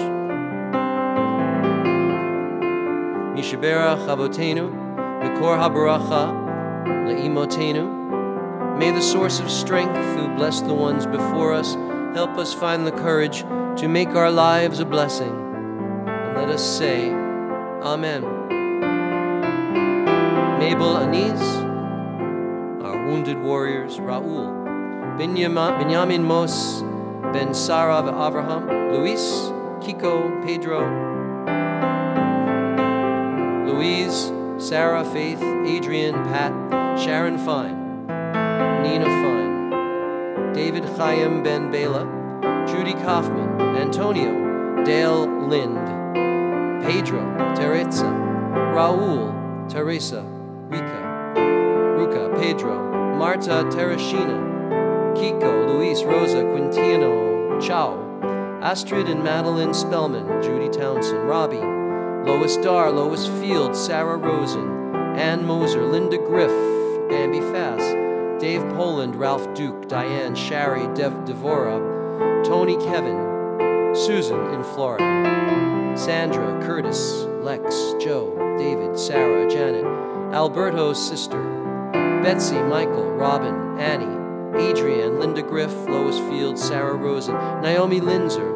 [SPEAKER 1] Mishaberach Avotenu, Mikor HaBaracha, Le'imotenu. May the source of strength who bless the ones before us help us find the courage to make our lives a blessing. Let us say, Amen. Mabel Aniz, our wounded warriors, Raul, Benjamin Mos, Ben Sarah Avraham, Luis, Kiko, Pedro, Louise, Sarah, Faith, Adrian, Pat, Sharon Fine, Nina Fine, David Chaim Ben Bela, Judy Kaufman, Antonio, Dale Lind, Pedro, Teresa, Raul, Teresa, Ruka, Pedro, Marta, Teresina, Kiko, Luis, Rosa, Quintino, Chow, Astrid and Madeline Spellman, Judy Townsend, Robbie, Lois Dar, Lois Field, Sarah Rosen, Ann Moser, Linda Griff, Bambi Fass, Dave Poland, Ralph Duke, Diane, Shari, Devora, Tony Kevin, Susan in Florida, Sandra, Curtis, Lex, Joe, David, Sarah, Janet, Alberto's sister, Betsy, Michael, Robin, Annie, Adrienne, Linda Griff, Lois Field, Sarah Rosen, Naomi Linzer,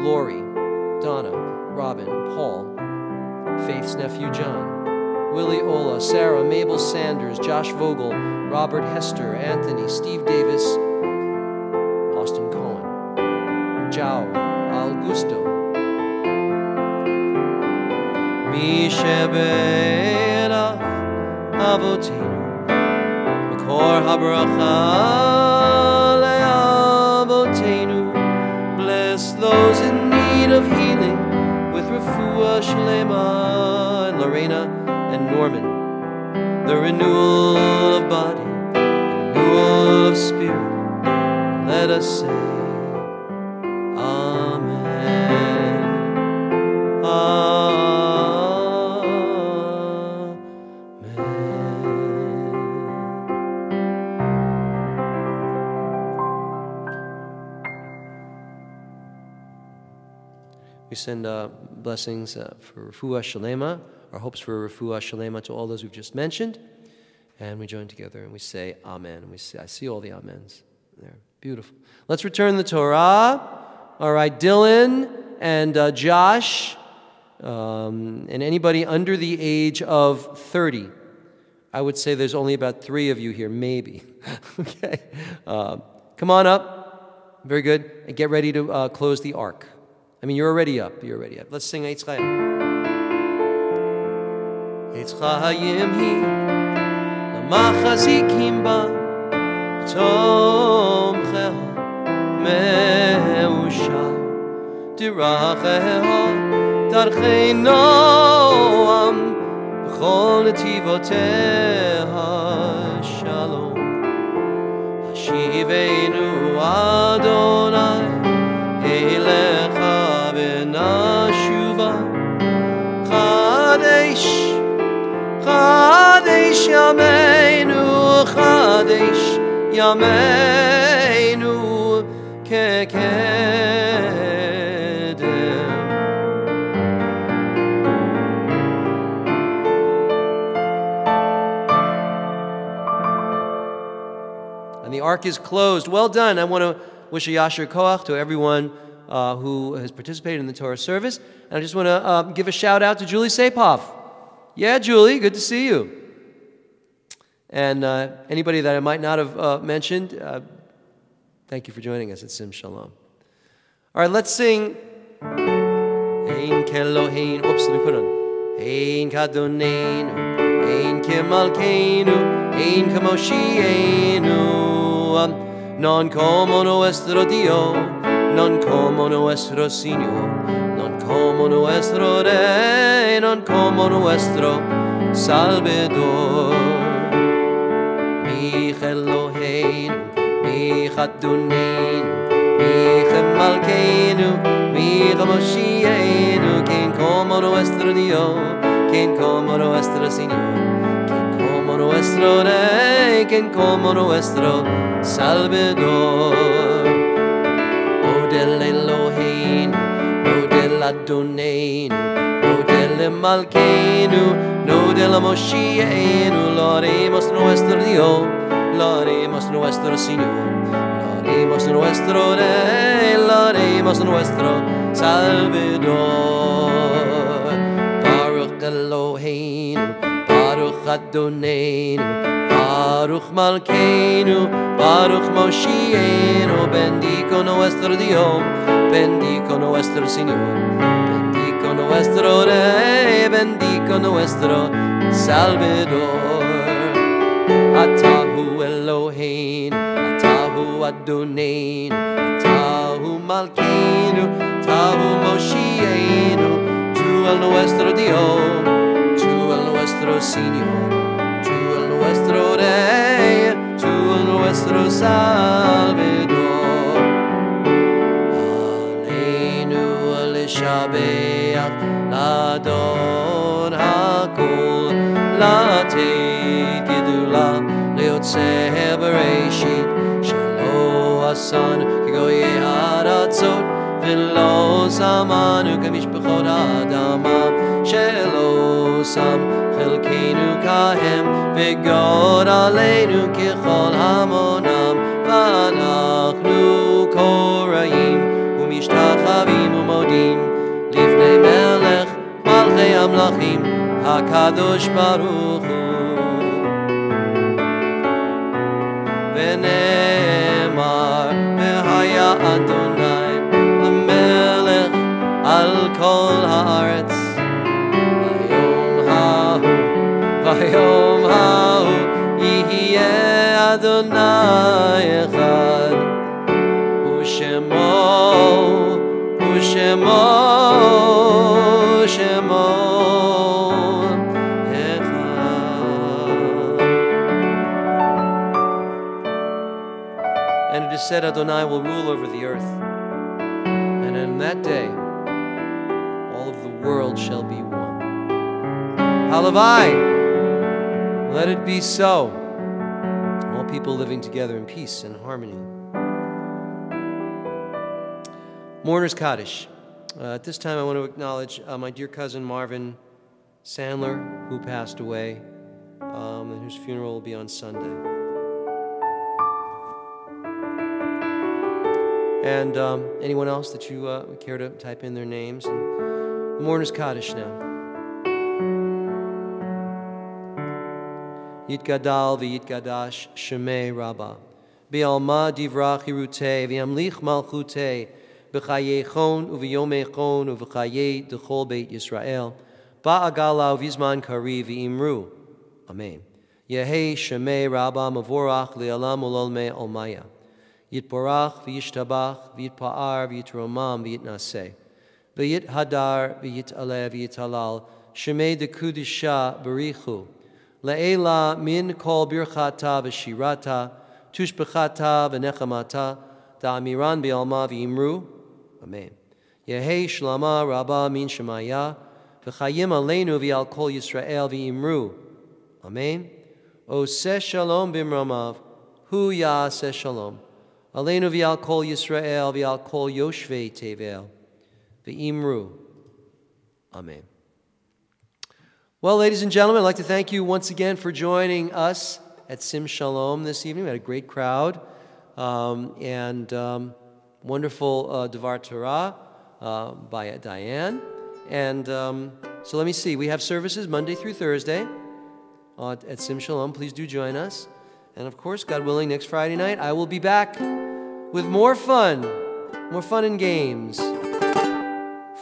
[SPEAKER 1] Lori, Donna, Robin, Paul, Faith's nephew John, Willie Ola, Sarah, Mabel Sanders, Josh Vogel, Robert Hester, Anthony, Steve Davis, Austin Cohen, Jao, Augusto, Mishabera Avotenu, Makor Habracha Le'avotenu. Bless those in need of healing with Refuah Shlema, and Lorena and Norman. The renewal of body, the renewal of spirit. Let us say, Amen. We send blessings for Refuah Shalema, our hopes for Refuah Shalema to all those we've just mentioned. And we join together and we say Amen. And we say, I see all the Amens there. Beautiful. Let's return the Torah. All right, Dylan and Josh, and anybody under the age of 30. I would say there's only about 3 of you here, maybe. Okay. Come on up. Very good. And get ready to close the ark. I mean, you're already up. You're already up. Let's sing Eitz Chaim. Eitz Chaim hi lamachazikim ba tomcheha meushal diracheha darchei noam b'chol netivoteha shalom hashivenu Adonai elecha Nashuva Chadesh Chadesh Yameinu Chadesh Yameinu Kekedem. And the ark is closed. Well done. I want to wish a Yasher Koach to everyone who has participated in the Torah service. And I just want to give a shout out to Julie Sapoff. Yeah, Julie, good to see you. And anybody that I might not have mentioned, thank you for joining us at Sim Shalom. All right, let's sing. Ein kelohein, oops, let me put it on. Ein kadoneinu, ein kemalkeinu, ein kamoshienu, non como nuestro Dio, non como nuestro Señor, non como nuestro Rey, non como nuestro Salvador. Mi Eloheinu, mi Chaduneinu, mi Malkeinu, mi Moshienu, quien como nuestro Dios, quien como nuestro Señor, quien como nuestro Rey, quien como nuestro Salvador. Del Eloheinu, no del Adoneinu, no del Malkeinu, no del Moshienu, lo haremos nuestro Dios, lo haremos nuestro Señor, lo haremos nuestro Rey, lo haremos nuestro Salvador. Baruch Eloheinu, Baruch Adoneinu, Baruch Malkeinu, Baruch Moshienu, bendico nuestro Dios, bendico nuestro Señor, bendico nuestro Rey, bendico nuestro Salvador. Atahu Eloheinu, Atahu Adoneinu, Atahu Malkeinu, Atahu Moshienu, tú el nuestro Dios, tú el nuestro Señor, tú el nuestro Rey, tú el nuestro Salvador. לשבח לאדון הכל, לתת גדולה ליוצר בראשית, שלא עשנו כגויי הארצות, ולא שמנו כמשפחות האדמה, שלא שם חלקנו כהם, וגורלנו ככל המונם, ואנחנו קוראים ומשתחווים ומודים לפני מלך מלכי המלכים, הקדוש ברוך הוא. ונאמר והיה אדוני למלך על כל הארץ, ביום ההוא יהיה אדוני אחד, ושמו אחד. And it is said, Adonai will rule over the earth, and in that day all of the world shall be one. Halavai, let it be so. All people living together in peace and harmony. Mourner's Kaddish. At this time I want to acknowledge my dear cousin Marvin Sandler, who passed away, and whose funeral will be on Sunday. And anyone else that you care to type in their names. And the Mourner's Kaddish now. Yitgadal v'yitgadash shemei Rabbah, Be'alma divrach hirutei, v'yamlich malchutei, b'chayechon uv'yomechon uv'chayei d'chol beit Yisrael, ba'agala v'izman kari v'imru. Amen. Yehei shemei Rabbah mavorach le'alam ulolmei olmaya. Yitborach v'yishtabach v'yitpa'ar v'yitromam v'yitnaseh. V'yithadar v'yitaleh v'yitalal, shemei dekudisha barichu. Le'ela min kol birchata v'shirata, tushbechata v'nechamata, da'amiran be'alma v'imru. Amen. Yehei shlama rabba min shemaya, v'chayim aleinu v'al kol Yisrael v'imru. Amen. Oseh shalom b'mramav, hu ya'aseh shalom. Aleinu v'al kol Yisrael v'al kol yoshvei tevel, v'imru. Amen. Well, ladies and gentlemen, I'd like to thank you once again for joining us at Sim Shalom this evening. We had a great crowd and wonderful Devar Torah by Diane. And so let me see. We have services Monday through Thursday at Sim Shalom. Please do join us. And of course, God willing, next Friday night, I will be back with more fun and games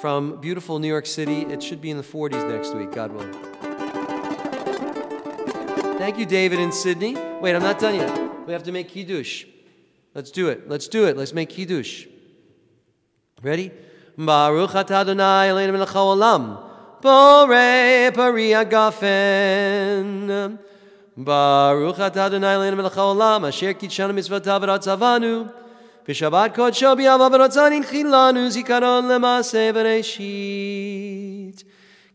[SPEAKER 1] from beautiful New York City. It should be in the 40s next week, God willing. Thank you, David and Sydney. Wait, I'm not done yet. We have to make Kiddush. Let's do it. Let's do it. Let's make Kiddush. Ready? Baruch atah Adonai Eloheinu melech haolam, borei pari hagafen. Baruch atah Adonai Eloheinu melech haolam, asher kitshanu mitzvotav v'ratzavanu, v'shabbat kodsho b'yamav v'ratzan inchilanu zikaron lemaseh bereshit.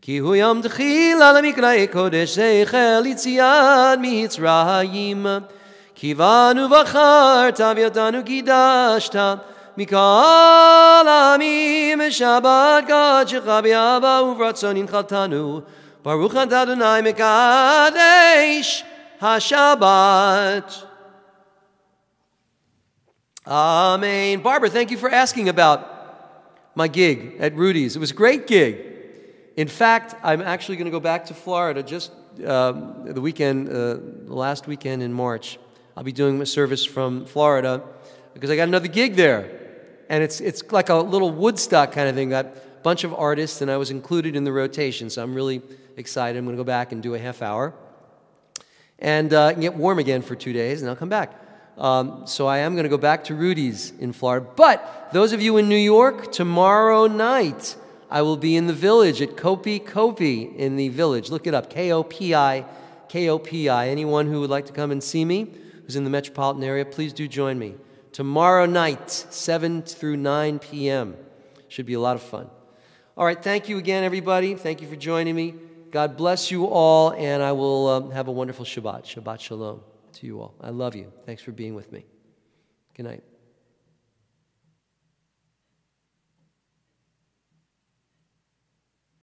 [SPEAKER 1] Ki hu yom tchila lemikra'ei kodesh zeichel yitziat mitzrayim. Kivanu v'charta v'yotanu kidashta mikol amim v'shabbat kodshecha b'yava uv'ratzon inchaltanu. Baruch atah Adonai mekadesh haShabbat. Amen. Barbara, thank you for asking about my gig at Rudy's. It was a great gig. In fact, I'm actually going to go back to Florida just the last weekend in March. I'll be doing a service from Florida because I got another gig there. And it's like a little Woodstock kind of thing. Got a bunch of artists, and I was included in the rotation, so I'm really excited. I'm going to go back and do a half hour and get warm again for 2 days, and I'll come back. So I am going to go back to Rudy's in Florida. But those of you in New York, tomorrow night, I will be in the Village at Kopi in the Village. Look it up, K-O-P-I. Anyone who would like to come and see me, who's in the metropolitan area, please do join me. Tomorrow night, 7 through 9 p.m. Should be a lot of fun. All right, thank you again, everybody. Thank you for joining me. God bless you all, and I will have a wonderful Shabbat. Shabbat shalom to you all. I love you. Thanks for being with me. Good night.